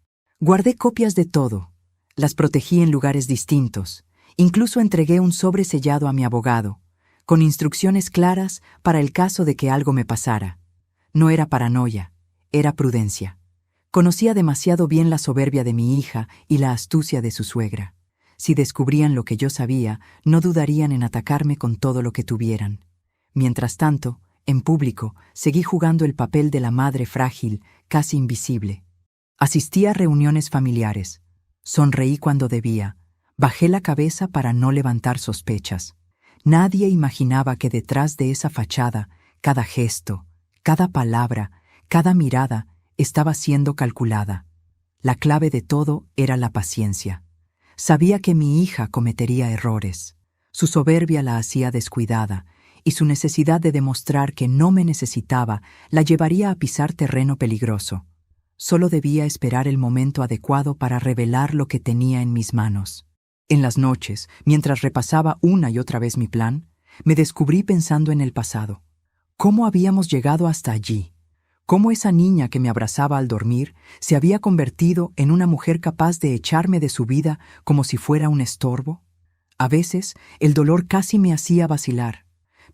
Guardé copias de todo. Las protegí en lugares distintos. Incluso entregué un sobre sellado a mi abogado, con instrucciones claras para el caso de que algo me pasara. No era paranoia, era prudencia. Conocía demasiado bien la soberbia de mi hija y la astucia de su suegra. Si descubrían lo que yo sabía, no dudarían en atacarme con todo lo que tuvieran. Mientras tanto, en público, seguí jugando el papel de la madre frágil, casi invisible. Asistí a reuniones familiares. Sonreí cuando debía. Bajé la cabeza para no levantar sospechas. Nadie imaginaba que detrás de esa fachada, cada gesto, cada palabra, cada mirada estaba siendo calculada. La clave de todo era la paciencia. Sabía que mi hija cometería errores. Su soberbia la hacía descuidada, y su necesidad de demostrar que no me necesitaba la llevaría a pisar terreno peligroso. Solo debía esperar el momento adecuado para revelar lo que tenía en mis manos. En las noches, mientras repasaba una y otra vez mi plan, me descubrí pensando en el pasado. ¿Cómo habíamos llegado hasta allí? ¿Cómo esa niña que me abrazaba al dormir se había convertido en una mujer capaz de echarme de su vida como si fuera un estorbo? A veces, el dolor casi me hacía vacilar,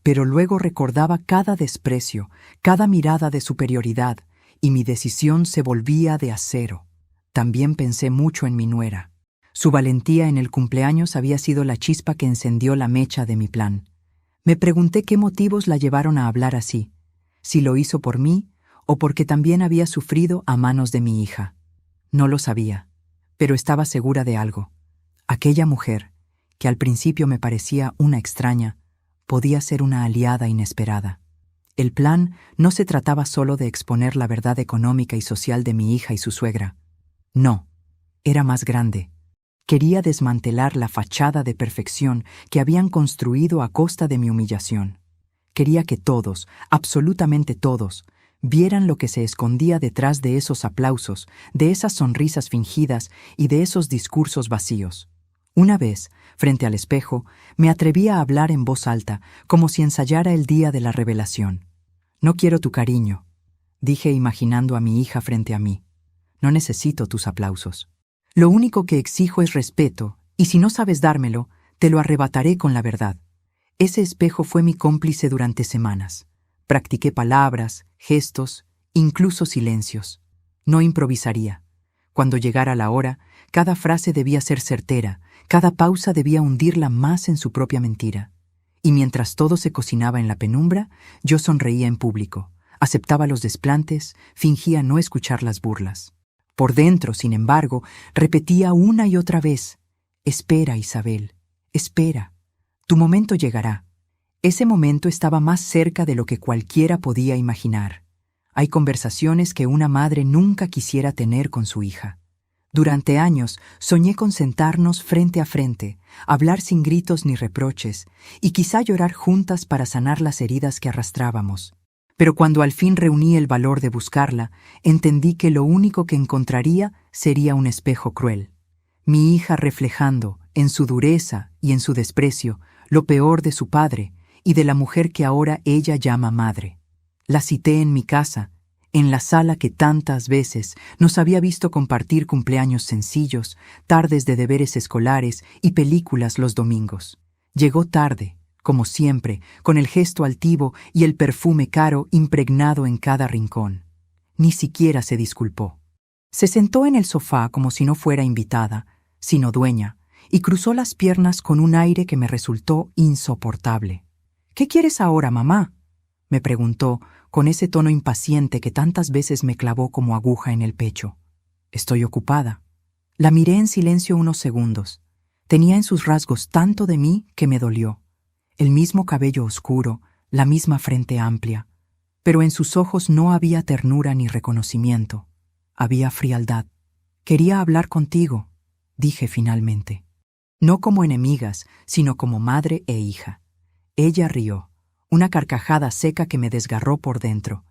pero luego recordaba cada desprecio, cada mirada de superioridad, y mi decisión se volvía de acero. También pensé mucho en mi nuera. Su valentía en el cumpleaños había sido la chispa que encendió la mecha de mi plan. Me pregunté qué motivos la llevaron a hablar así, si lo hizo por mí o porque también había sufrido a manos de mi hija. No lo sabía, pero estaba segura de algo. Aquella mujer, que al principio me parecía una extraña, podía ser una aliada inesperada. El plan no se trataba solo de exponer la verdad económica y social de mi hija y su suegra. No, era más grande. Quería desmantelar la fachada de perfección que habían construido a costa de mi humillación. Quería que todos, absolutamente todos, vieran lo que se escondía detrás de esos aplausos, de esas sonrisas fingidas y de esos discursos vacíos. Una vez, frente al espejo, me atreví a hablar en voz alta, como si ensayara el día de la revelación. «No quiero tu cariño», dije imaginando a mi hija frente a mí. «No necesito tus aplausos. Lo único que exijo es respeto, y si no sabes dármelo, te lo arrebataré con la verdad». Ese espejo fue mi cómplice durante semanas. Practiqué palabras, gestos, incluso silencios. No improvisaría. Cuando llegara la hora, cada frase debía ser certera, cada pausa debía hundirla más en su propia mentira. Y mientras todo se cocinaba en la penumbra, yo sonreía en público, aceptaba los desplantes, fingía no escuchar las burlas. Por dentro, sin embargo, repetía una y otra vez: «Espera, Isabel, espera. Tu momento llegará. Ese momento estaba más cerca de lo que cualquiera podía imaginar. Hay conversaciones que una madre nunca quisiera tener con su hija. Durante años soñé con sentarnos frente a frente, hablar sin gritos ni reproches, y quizá llorar juntas para sanar las heridas que arrastrábamos. Pero cuando al fin reuní el valor de buscarla, entendí que lo único que encontraría sería un espejo cruel. Mi hija reflejando, en su dureza y en su desprecio, lo peor de su padre y de la mujer que ahora ella llama madre. La cité en mi casa, en la sala que tantas veces nos había visto compartir cumpleaños sencillos, tardes de deberes escolares y películas los domingos. Llegó tarde, como siempre, con el gesto altivo y el perfume caro impregnado en cada rincón. Ni siquiera se disculpó. Se sentó en el sofá como si no fuera invitada, sino dueña, y cruzó las piernas con un aire que me resultó insoportable. «¿Qué quieres ahora, mamá?», me preguntó, con ese tono impaciente que tantas veces me clavó como aguja en el pecho. «Estoy ocupada». La miré en silencio unos segundos. Tenía en sus rasgos tanto de mí que me dolió. El mismo cabello oscuro, la misma frente amplia. Pero en sus ojos no había ternura ni reconocimiento. Había frialdad. «Quería hablar contigo», dije finalmente. No como enemigas, sino como madre e hija. Ella rió, una carcajada seca que me desgarró por dentro.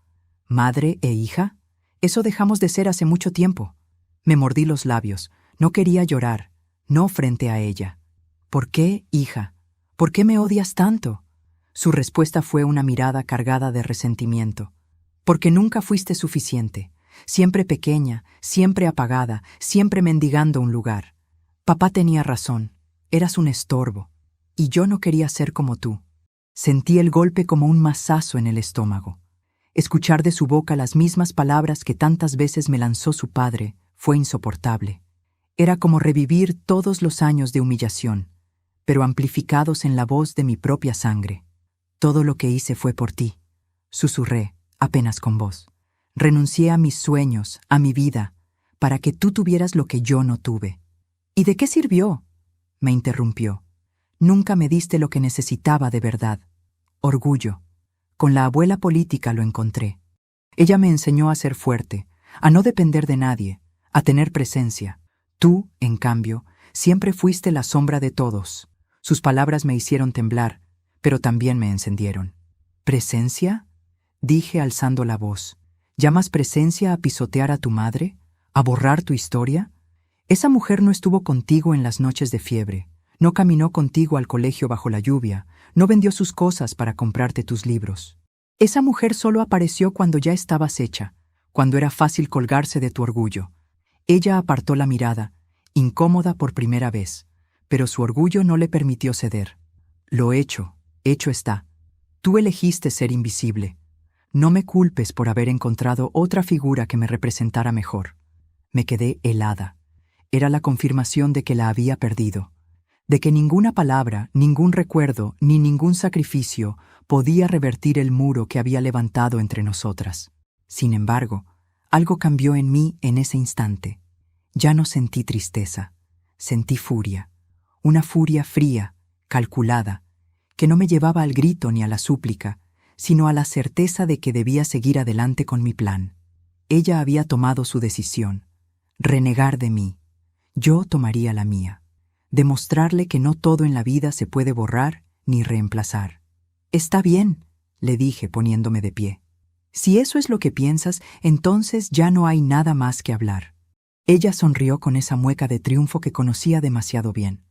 ¿Madre e hija? Eso dejamos de ser hace mucho tiempo. Me mordí los labios. No quería llorar, no frente a ella. ¿Por qué, hija? ¿Por qué me odias tanto? Su respuesta fue una mirada cargada de resentimiento. Porque nunca fuiste suficiente. Siempre pequeña, siempre apagada, siempre mendigando un lugar. Papá tenía razón. Eras un estorbo. Y yo no quería ser como tú. Sentí el golpe como un mazazo en el estómago. Escuchar de su boca las mismas palabras que tantas veces me lanzó su padre fue insoportable. Era como revivir todos los años de humillación, pero amplificados en la voz de mi propia sangre. «Todo lo que hice fue por ti», susurré, apenas con voz. «Renuncié a mis sueños, a mi vida, para que tú tuvieras lo que yo no tuve». «¿Y de qué sirvió?», me interrumpió. «Nunca me diste lo que necesitaba de verdad. Orgullo. Con la abuela política lo encontré. Ella me enseñó a ser fuerte, a no depender de nadie, a tener presencia. Tú, en cambio, siempre fuiste la sombra de todos». Sus palabras me hicieron temblar, pero también me encendieron. «¿Presencia?», dije alzando la voz. «¿Llamas presencia a pisotear a tu madre? ¿A borrar tu historia? Esa mujer no estuvo contigo en las noches de fiebre. No caminó contigo al colegio bajo la lluvia, no vendió sus cosas para comprarte tus libros. Esa mujer solo apareció cuando ya estabas hecha, cuando era fácil colgarse de tu orgullo». Ella apartó la mirada, incómoda por primera vez, pero su orgullo no le permitió ceder. «Lo hecho está. Tú elegiste ser invisible. No me culpes por haber encontrado otra figura que me representara mejor». Me quedé helada. Era la confirmación de que la había perdido, de que ninguna palabra, ningún recuerdo, ni ningún sacrificio podía revertir el muro que había levantado entre nosotras. Sin embargo, algo cambió en mí en ese instante. Ya no sentí tristeza, sentí furia, una furia fría, calculada, que no me llevaba al grito ni a la súplica, sino a la certeza de que debía seguir adelante con mi plan. Ella había tomado su decisión, renegar de mí. Yo tomaría la mía, demostrarle que no todo en la vida se puede borrar ni reemplazar. «Está bien», le dije poniéndome de pie. «Si eso es lo que piensas, entonces ya no hay nada más que hablar». Ella sonrió con esa mueca de triunfo que conocía demasiado bien.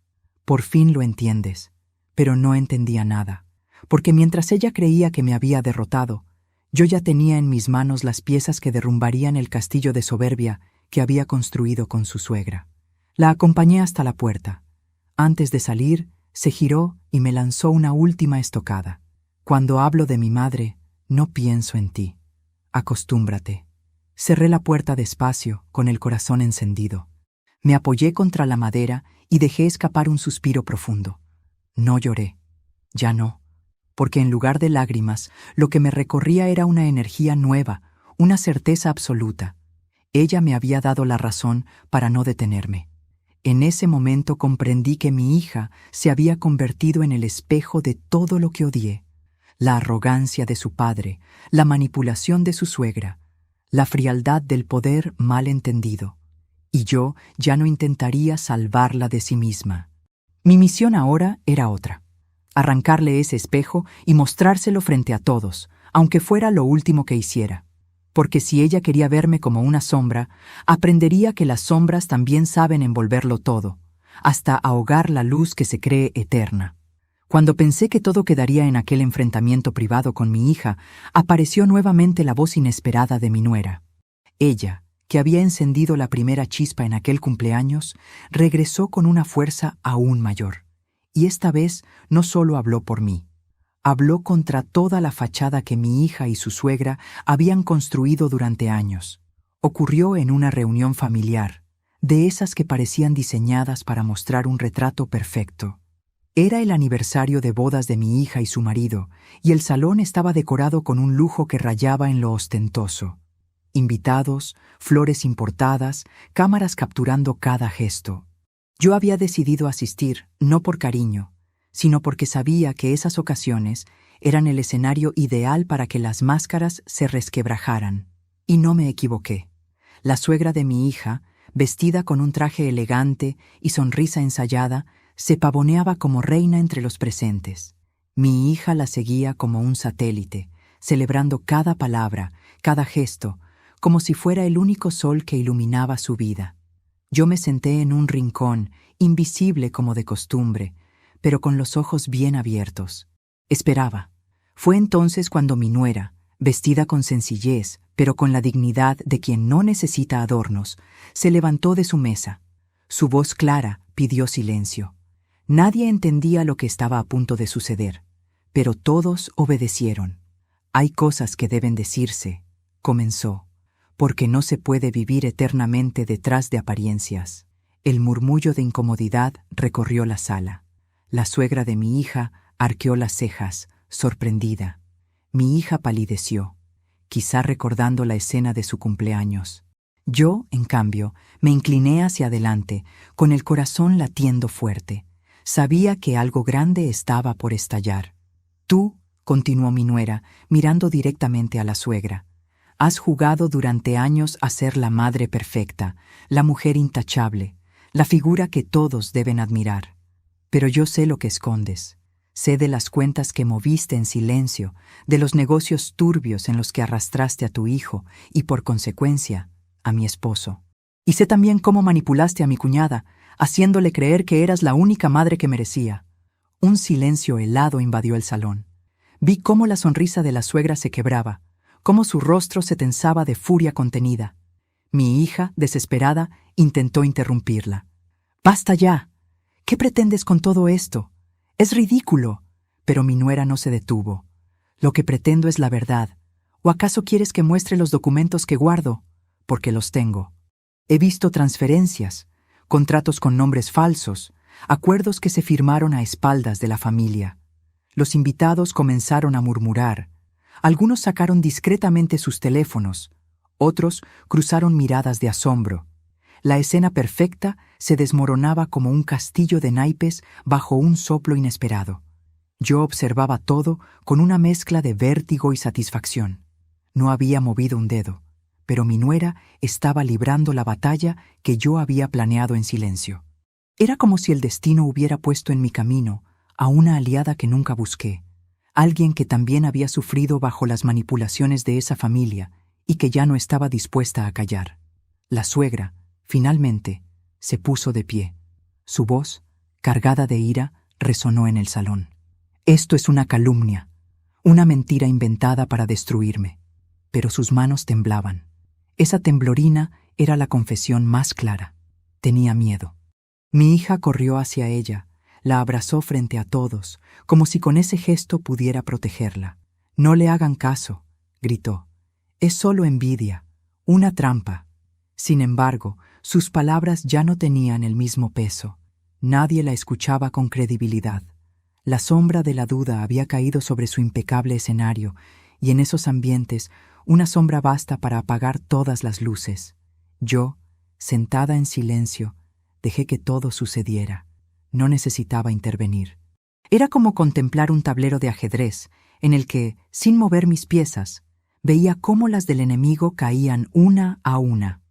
«Por fin lo entiendes». Pero no entendía nada, porque mientras ella creía que me había derrotado, yo ya tenía en mis manos las piezas que derrumbarían el castillo de soberbia que había construido con su suegra. La acompañé hasta la puerta. Antes de salir, se giró y me lanzó una última estocada. «Cuando hablo de mi madre, no pienso en ti. Acostúmbrate». Cerré la puerta despacio, con el corazón encendido. Me apoyé contra la madera y dejé escapar un suspiro profundo. No lloré. Ya no. Porque en lugar de lágrimas, lo que me recorría era una energía nueva, una certeza absoluta. Ella me había dado la razón para no detenerme. En ese momento comprendí que mi hija se había convertido en el espejo de todo lo que odié: la arrogancia de su padre, la manipulación de su suegra, la frialdad del poder mal entendido. Y yo ya no intentaría salvarla de sí misma. Mi misión ahora era otra: arrancarle ese espejo y mostrárselo frente a todos, aunque fuera lo último que hiciera. Porque si ella quería verme como una sombra, aprendería que las sombras también saben envolverlo todo, hasta ahogar la luz que se cree eterna. Cuando pensé que todo quedaría en aquel enfrentamiento privado con mi hija, apareció nuevamente la voz inesperada de mi nuera. Ella, que había encendido la primera chispa en aquel cumpleaños, regresó con una fuerza aún mayor. Y esta vez no solo habló por mí. Habló contra toda la fachada que mi hija y su suegra habían construido durante años. Ocurrió en una reunión familiar, de esas que parecían diseñadas para mostrar un retrato perfecto. Era el aniversario de bodas de mi hija y su marido, y el salón estaba decorado con un lujo que rayaba en lo ostentoso. Invitados, flores importadas, cámaras capturando cada gesto. Yo había decidido asistir, no por cariño, sino porque sabía que esas ocasiones eran el escenario ideal para que las máscaras se resquebrajaran. Y no me equivoqué. La suegra de mi hija, vestida con un traje elegante y sonrisa ensayada, se pavoneaba como reina entre los presentes. Mi hija la seguía como un satélite, celebrando cada palabra, cada gesto, como si fuera el único sol que iluminaba su vida. Yo me senté en un rincón, invisible como de costumbre, pero con los ojos bien abiertos. Esperaba. Fue entonces cuando mi nuera, vestida con sencillez, pero con la dignidad de quien no necesita adornos, se levantó de su mesa. Su voz clara pidió silencio. Nadie entendía lo que estaba a punto de suceder, pero todos obedecieron. Hay cosas que deben decirse, comenzó, porque no se puede vivir eternamente detrás de apariencias. El murmullo de incomodidad recorrió la sala. La suegra de mi hija arqueó las cejas, sorprendida. Mi hija palideció, quizá recordando la escena de su cumpleaños. Yo, en cambio, me incliné hacia adelante, con el corazón latiendo fuerte. Sabía que algo grande estaba por estallar. Tú, continuó mi nuera, mirando directamente a la suegra, has jugado durante años a ser la madre perfecta, la mujer intachable, la figura que todos deben admirar. Pero yo sé lo que escondes. Sé de las cuentas que moviste en silencio, de los negocios turbios en los que arrastraste a tu hijo y, por consecuencia, a mi esposo. Y sé también cómo manipulaste a mi cuñada, haciéndole creer que eras la única madre que merecía. Un silencio helado invadió el salón. Vi cómo la sonrisa de la suegra se quebraba, cómo su rostro se tensaba de furia contenida. Mi hija, desesperada, intentó interrumpirla. «¡Basta ya! ¿Qué pretendes con todo esto? Es ridículo». Pero mi nuera no se detuvo. «Lo que pretendo es la verdad. ¿O acaso quieres que muestre los documentos que guardo? Porque los tengo. He visto transferencias, contratos con nombres falsos, acuerdos que se firmaron a espaldas de la familia». Los invitados comenzaron a murmurar. Algunos sacaron discretamente sus teléfonos, otros cruzaron miradas de asombro. La escena perfecta se desmoronaba como un castillo de naipes bajo un soplo inesperado. Yo observaba todo con una mezcla de vértigo y satisfacción. No había movido un dedo, pero mi nuera estaba librando la batalla que yo había planeado en silencio. Era como si el destino hubiera puesto en mi camino a una aliada que nunca busqué, alguien que también había sufrido bajo las manipulaciones de esa familia y que ya no estaba dispuesta a callar. La suegra, finalmente, se puso de pie. Su voz, cargada de ira, resonó en el salón. «Esto es una calumnia, una mentira inventada para destruirme». Pero sus manos temblaban. Esa temblorina era la confesión más clara. Tenía miedo. Mi hija corrió hacia ella, la abrazó frente a todos, como si con ese gesto pudiera protegerla. «No le hagan caso», gritó. «Es solo envidia, una trampa». Sin embargo, sus palabras ya no tenían el mismo peso. Nadie la escuchaba con credibilidad. La sombra de la duda había caído sobre su impecable escenario, y en esos ambientes una sombra basta para apagar todas las luces. Yo, sentada en silencio, Dejé que todo sucediera. No necesitaba intervenir. Era como contemplar un tablero de ajedrez en el que, sin mover mis piezas, veía cómo las del enemigo caían una a una.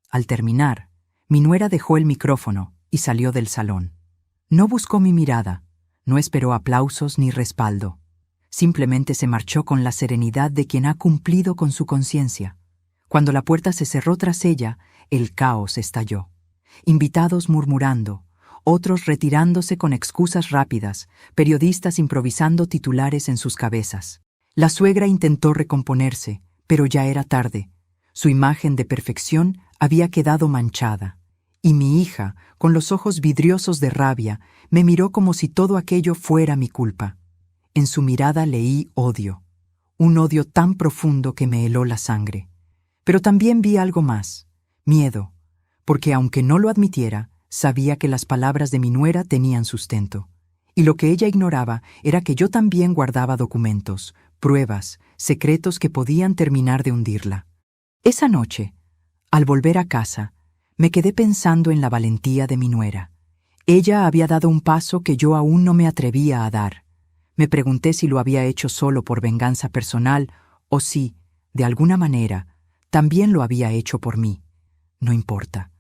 Al terminar, mi nuera dejó el micrófono y salió del salón. No buscó mi mirada, no esperó aplausos ni respaldo. Simplemente se marchó con la serenidad de quien ha cumplido con su conciencia. Cuando la puerta se cerró tras ella, el caos estalló. Invitados murmurando, otros retirándose con excusas rápidas, periodistas improvisando titulares en sus cabezas. La suegra intentó recomponerse, pero ya era tarde. Su imagen de perfección había quedado manchada. Y mi hija, con los ojos vidriosos de rabia, me miró como si todo aquello fuera mi culpa. En su mirada leí odio, un odio tan profundo que me heló la sangre. Pero también vi algo más, miedo, porque aunque no lo admitiera, sabía que las palabras de mi nuera tenían sustento. Y lo que ella ignoraba era que yo también guardaba documentos, pruebas, secretos que podían terminar de hundirla. Esa noche, al volver a casa, me quedé pensando en la valentía de mi nuera. Ella había dado un paso que yo aún no me atrevía a dar. Me pregunté si lo había hecho solo por venganza personal o si, de alguna manera, también lo había hecho por mí. No importa.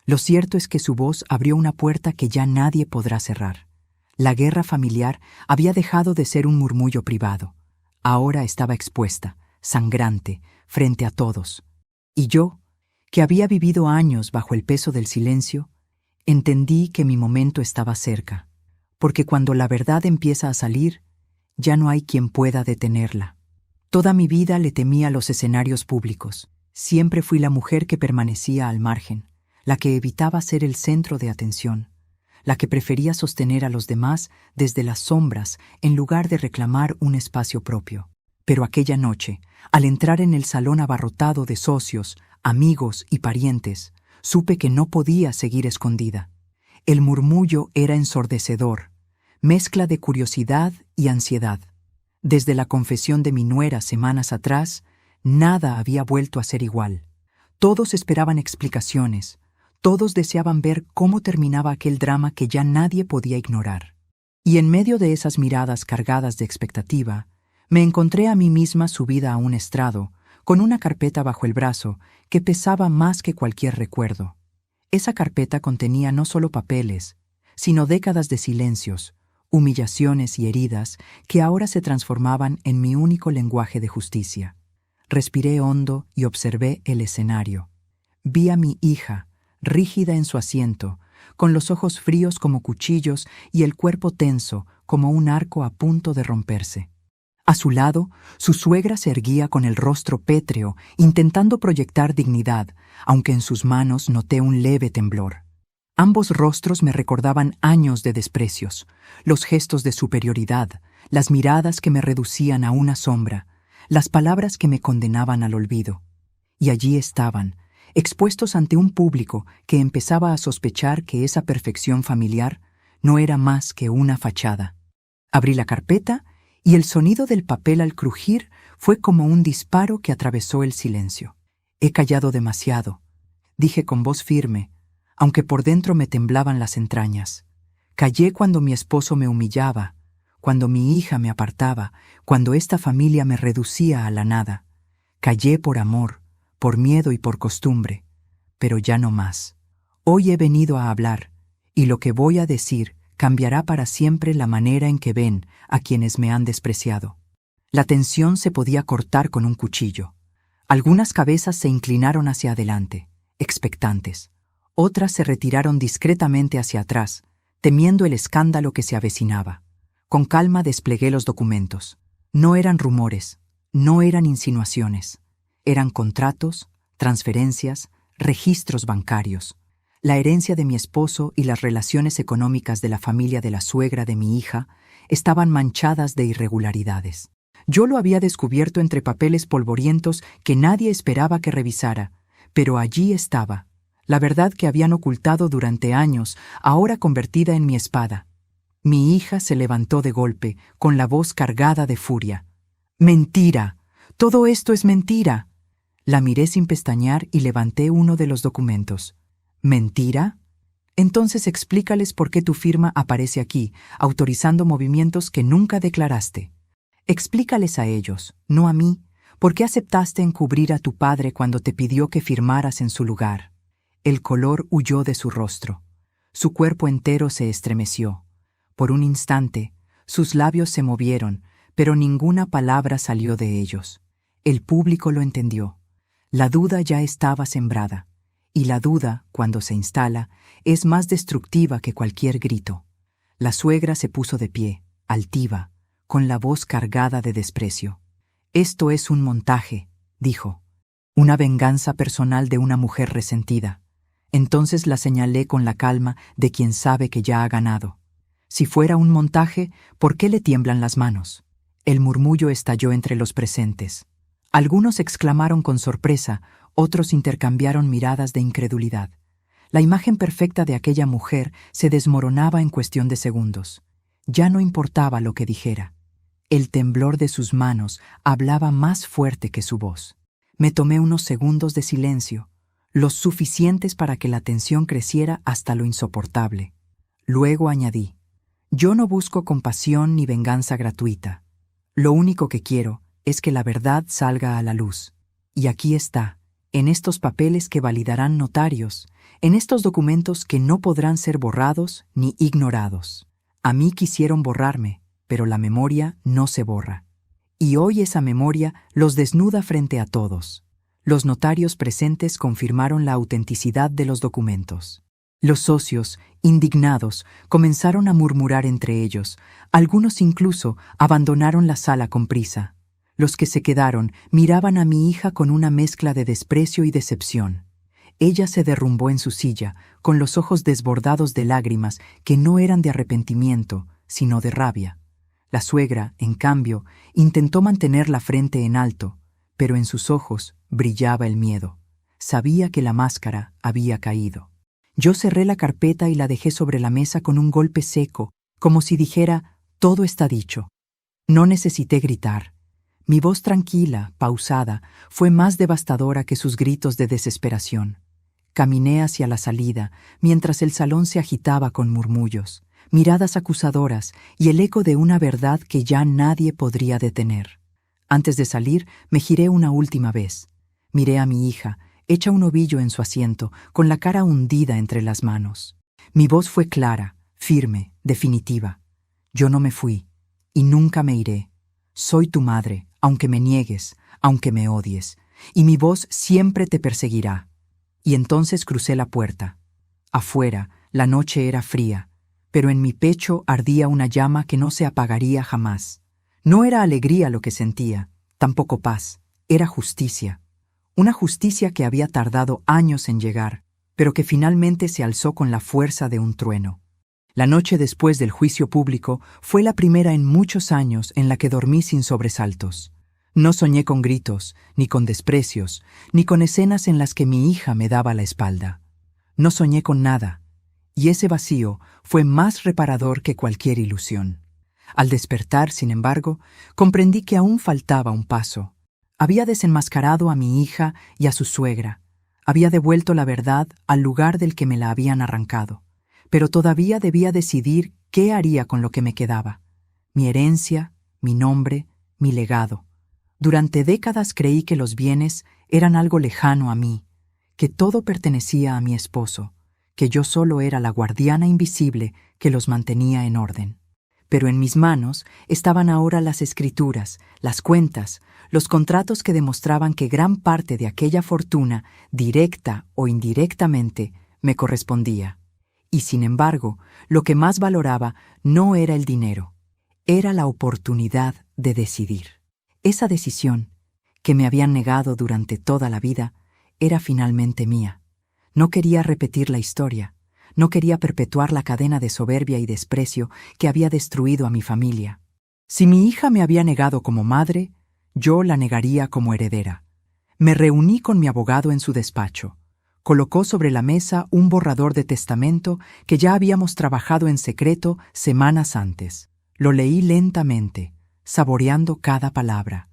Lo cierto es que su voz abrió una puerta que ya nadie podrá cerrar. La guerra familiar había dejado de ser un murmullo privado. Ahora estaba expuesta, sangrante, frente a todos. Y yo, que había vivido años bajo el peso del silencio, entendí que mi momento estaba cerca, porque cuando la verdad empieza a salir, ya no hay quien pueda detenerla. Toda mi vida le temí a los escenarios públicos. Siempre fui la mujer que permanecía al margen, la que evitaba ser el centro de atención, la que prefería sostener a los demás desde las sombras en lugar de reclamar un espacio propio. Pero aquella noche, al entrar en el salón abarrotado de socios, amigos y parientes, supe que no podía seguir escondida. El murmullo era ensordecedor, mezcla de curiosidad y ansiedad. Desde la confesión de mi nuera semanas atrás, nada había vuelto a ser igual. Todos esperaban explicaciones, todos deseaban ver cómo terminaba aquel drama que ya nadie podía ignorar. Y en medio de esas miradas cargadas de expectativa, me encontré a mí misma subida a un estrado, con una carpeta bajo el brazo que pesaba más que cualquier recuerdo. Esa carpeta contenía no solo papeles, sino décadas de silencios, humillaciones y heridas que ahora se transformaban en mi único lenguaje de justicia. Respiré hondo y observé el escenario. Vi a mi hija, rígida en su asiento, con los ojos fríos como cuchillos y el cuerpo tenso como un arco a punto de romperse. A su lado, su suegra se erguía con el rostro pétreo, intentando proyectar dignidad, aunque en sus manos noté un leve temblor. Ambos rostros me recordaban años de desprecios, los gestos de superioridad, las miradas que me reducían a una sombra, las palabras que me condenaban al olvido. Y allí estaban, expuestos ante un público que empezaba a sospechar que esa perfección familiar no era más que una fachada. Abrí la carpeta y el sonido del papel al crujir fue como un disparo que atravesó el silencio. He callado demasiado, dije con voz firme, aunque por dentro me temblaban las entrañas. Callé cuando mi esposo me humillaba, cuando mi hija me apartaba, cuando esta familia me reducía a la nada. Callé por amor, por miedo y por costumbre, pero ya no más. Hoy he venido a hablar, y lo que voy a decir cambiará para siempre la manera en que ven a quienes me han despreciado. La tensión se podía cortar con un cuchillo. Algunas cabezas se inclinaron hacia adelante, expectantes. Otras se retiraron discretamente hacia atrás, temiendo el escándalo que se avecinaba. Con calma desplegué los documentos. No eran rumores, no eran insinuaciones. Eran contratos, transferencias, registros bancarios. La herencia de mi esposo y las relaciones económicas de la familia de la suegra de mi hija estaban manchadas de irregularidades. Yo lo había descubierto entre papeles polvorientos que nadie esperaba que revisara, pero allí estaba, la verdad que habían ocultado durante años, ahora convertida en mi espada. Mi hija se levantó de golpe, con la voz cargada de furia. ¡Mentira! ¡Todo esto es mentira! La miré sin pestañear y levanté uno de los documentos. ¿Mentira? Entonces explícales por qué tu firma aparece aquí, autorizando movimientos que nunca declaraste. Explícales a ellos, no a mí, por qué aceptaste encubrir a tu padre cuando te pidió que firmaras en su lugar. El color huyó de su rostro. Su cuerpo entero se estremeció. Por un instante, sus labios se movieron, pero ninguna palabra salió de ellos. El público lo entendió. La duda ya estaba sembrada, y la duda, cuando se instala, es más destructiva que cualquier grito. La suegra se puso de pie, altiva, con la voz cargada de desprecio. «Esto es un montaje», dijo. «Una venganza personal de una mujer resentida». Entonces la señalé con la calma de quien sabe que ya ha ganado. Si fuera un montaje, ¿por qué le tiemblan las manos? El murmullo estalló entre los presentes. Algunos exclamaron con sorpresa, otros intercambiaron miradas de incredulidad. La imagen perfecta de aquella mujer se desmoronaba en cuestión de segundos. Ya no importaba lo que dijera. El temblor de sus manos hablaba más fuerte que su voz. Me tomé unos segundos de silencio, los suficientes para que la tensión creciera hasta lo insoportable. Luego añadí: «Yo no busco compasión ni venganza gratuita. Lo único que quiero es que la verdad salga a la luz. Y aquí está, en estos papeles que validarán notarios, en estos documentos que no podrán ser borrados ni ignorados. A mí quisieron borrarme, pero la memoria no se borra. Y hoy esa memoria los desnuda frente a todos». Los notarios presentes confirmaron la autenticidad de los documentos. Los socios, indignados, comenzaron a murmurar entre ellos. Algunos incluso abandonaron la sala con prisa. Los que se quedaron miraban a mi hija con una mezcla de desprecio y decepción. Ella se derrumbó en su silla, con los ojos desbordados de lágrimas que no eran de arrepentimiento, sino de rabia. La suegra, en cambio, intentó mantener la frente en alto, pero en sus ojos brillaba el miedo. Sabía que la máscara había caído. Yo cerré la carpeta y la dejé sobre la mesa con un golpe seco, como si dijera: «Todo está dicho». No necesité gritar. Mi voz tranquila, pausada, fue más devastadora que sus gritos de desesperación. Caminé hacia la salida, mientras el salón se agitaba con murmullos, miradas acusadoras y el eco de una verdad que ya nadie podría detener. Antes de salir, me giré una última vez. Miré a mi hija, hecha un ovillo en su asiento, con la cara hundida entre las manos. Mi voz fue clara, firme, definitiva. Yo no me fui, y nunca me iré. Soy tu madre, aunque me niegues, aunque me odies, y mi voz siempre te perseguirá. Y entonces crucé la puerta. Afuera, la noche era fría, pero en mi pecho ardía una llama que no se apagaría jamás. No era alegría lo que sentía, tampoco paz, era justicia. Una justicia que había tardado años en llegar, pero que finalmente se alzó con la fuerza de un trueno. La noche después del juicio público fue la primera en muchos años en la que dormí sin sobresaltos. No soñé con gritos, ni con desprecios, ni con escenas en las que mi hija me daba la espalda. No soñé con nada, y ese vacío fue más reparador que cualquier ilusión. Al despertar, sin embargo, comprendí que aún faltaba un paso. Había desenmascarado a mi hija y a su suegra. Había devuelto la verdad al lugar del que me la habían arrancado. Pero todavía debía decidir qué haría con lo que me quedaba. Mi herencia, mi nombre, mi legado. Durante décadas creí que los bienes eran algo lejano a mí, que todo pertenecía a mi esposo, que yo solo era la guardiana invisible que los mantenía en orden. Pero en mis manos estaban ahora las escrituras, las cuentas, los contratos que demostraban que gran parte de aquella fortuna, directa o indirectamente, me correspondía. Y sin embargo, lo que más valoraba no era el dinero, era la oportunidad de decidir. Esa decisión, que me habían negado durante toda la vida, era finalmente mía. No quería repetir la historia. No quería perpetuar la cadena de soberbia y desprecio que había destruido a mi familia. Si mi hija me había negado como madre, yo la negaría como heredera. Me reuní con mi abogado en su despacho. Colocó sobre la mesa un borrador de testamento que ya habíamos trabajado en secreto semanas antes. Lo leí lentamente, saboreando cada palabra.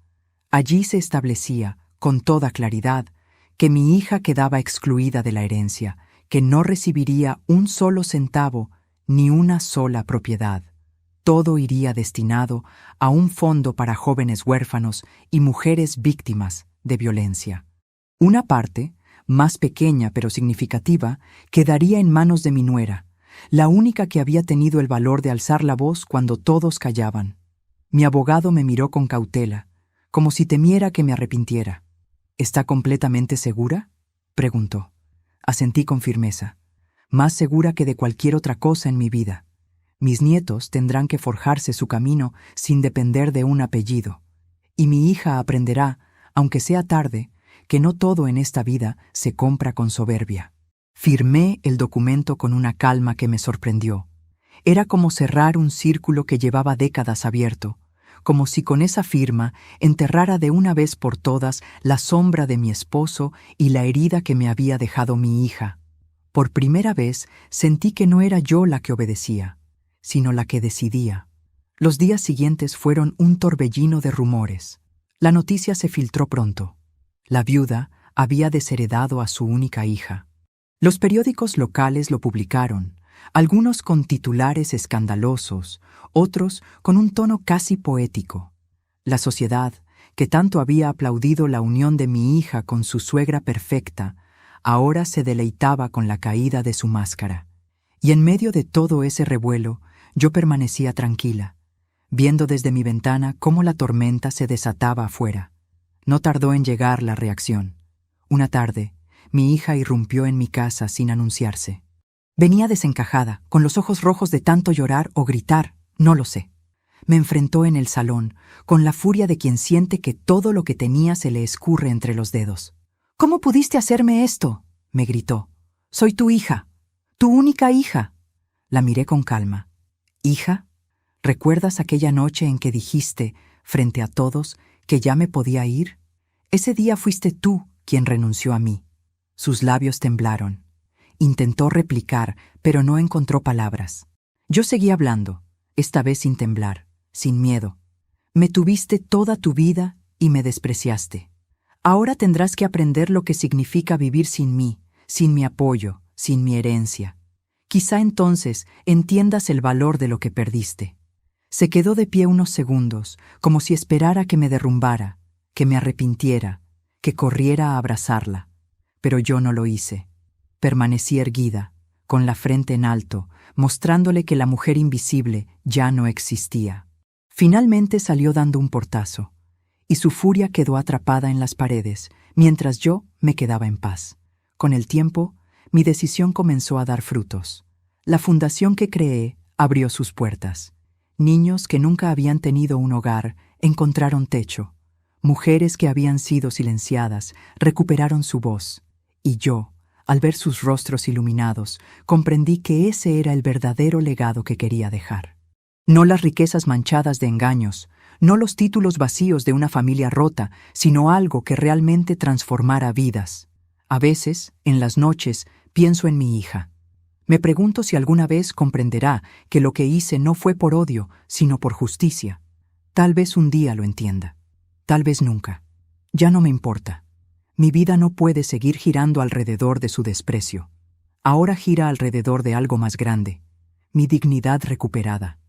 Allí se establecía, con toda claridad, que mi hija quedaba excluida de la herencia, que no recibiría un solo centavo ni una sola propiedad. Todo iría destinado a un fondo para jóvenes huérfanos y mujeres víctimas de violencia. Una parte, más pequeña pero significativa, quedaría en manos de mi nuera, la única que había tenido el valor de alzar la voz cuando todos callaban. Mi abogado me miró con cautela, como si temiera que me arrepintiera. ¿Está completamente segura?, preguntó. Asentí con firmeza. Más segura que de cualquier otra cosa en mi vida. Mis nietos tendrán que forjarse su camino sin depender de un apellido. Y mi hija aprenderá, aunque sea tarde, que no todo en esta vida se compra con soberbia. Firmé el documento con una calma que me sorprendió. Era como cerrar un círculo que llevaba décadas abierto, como si con esa firma enterrara de una vez por todas la sombra de mi esposo y la herida que me había dejado mi hija. Por primera vez sentí que no era yo la que obedecía, sino la que decidía. Los días siguientes fueron un torbellino de rumores. La noticia se filtró pronto. La viuda había desheredado a su única hija. Los periódicos locales lo publicaron, algunos con titulares escandalosos, otros con un tono casi poético. La sociedad, que tanto había aplaudido la unión de mi hija con su suegra perfecta, ahora se deleitaba con la caída de su máscara. Y en medio de todo ese revuelo, yo permanecía tranquila, viendo desde mi ventana cómo la tormenta se desataba afuera. No tardó en llegar la reacción. Una tarde, mi hija irrumpió en mi casa sin anunciarse. Venía desencajada, con los ojos rojos de tanto llorar o gritar, no lo sé. Me enfrentó en el salón, con la furia de quien siente que todo lo que tenía se le escurre entre los dedos. «¿Cómo pudiste hacerme esto?», me gritó. «Soy tu hija, tu única hija». La miré con calma. «¿Hija? ¿Recuerdas aquella noche en que dijiste, frente a todos, que ya me podía ir? Ese día fuiste tú quien renunció a mí». Sus labios temblaron. Intentó replicar, pero no encontró palabras. Yo seguí hablando, esta vez sin temblar, sin miedo. «Me tuviste toda tu vida y me despreciaste. Ahora tendrás que aprender lo que significa vivir sin mí, sin mi apoyo, sin mi herencia. Quizá entonces entiendas el valor de lo que perdiste». Se quedó de pie unos segundos, como si esperara que me derrumbara, que me arrepintiera, que corriera a abrazarla. Pero yo no lo hice. Permanecí erguida, con la frente en alto, mostrándole que la mujer invisible ya no existía. Finalmente salió dando un portazo, y su furia quedó atrapada en las paredes, mientras yo me quedaba en paz. Con el tiempo, mi decisión comenzó a dar frutos. La fundación que creé abrió sus puertas. Niños que nunca habían tenido un hogar encontraron techo. Mujeres que habían sido silenciadas recuperaron su voz. Y yo, al ver sus rostros iluminados, comprendí que ese era el verdadero legado que quería dejar. No las riquezas manchadas de engaños, no los títulos vacíos de una familia rota, sino algo que realmente transformara vidas. A veces, en las noches, pienso en mi hija. Me pregunto si alguna vez comprenderá que lo que hice no fue por odio, sino por justicia. Tal vez un día lo entienda. Tal vez nunca. Ya no me importa. Mi vida no puede seguir girando alrededor de su desprecio. Ahora gira alrededor de algo más grande. Mi dignidad recuperada.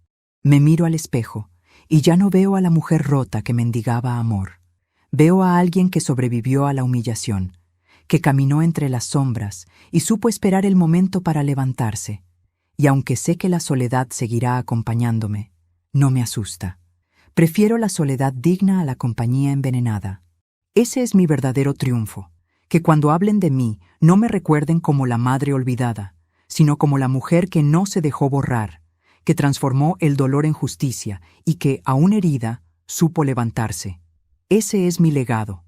Me miro al espejo y ya no veo a la mujer rota que mendigaba amor. Veo a alguien que sobrevivió a la humillación, que caminó entre las sombras y supo esperar el momento para levantarse. Y aunque sé que la soledad seguirá acompañándome, no me asusta. Prefiero la soledad digna a la compañía envenenada. Ese es mi verdadero triunfo, que cuando hablen de mí no me recuerden como la madre olvidada, sino como la mujer que no se dejó borrar, que transformó el dolor en justicia y que, aún herida, supo levantarse. Ese es mi legado.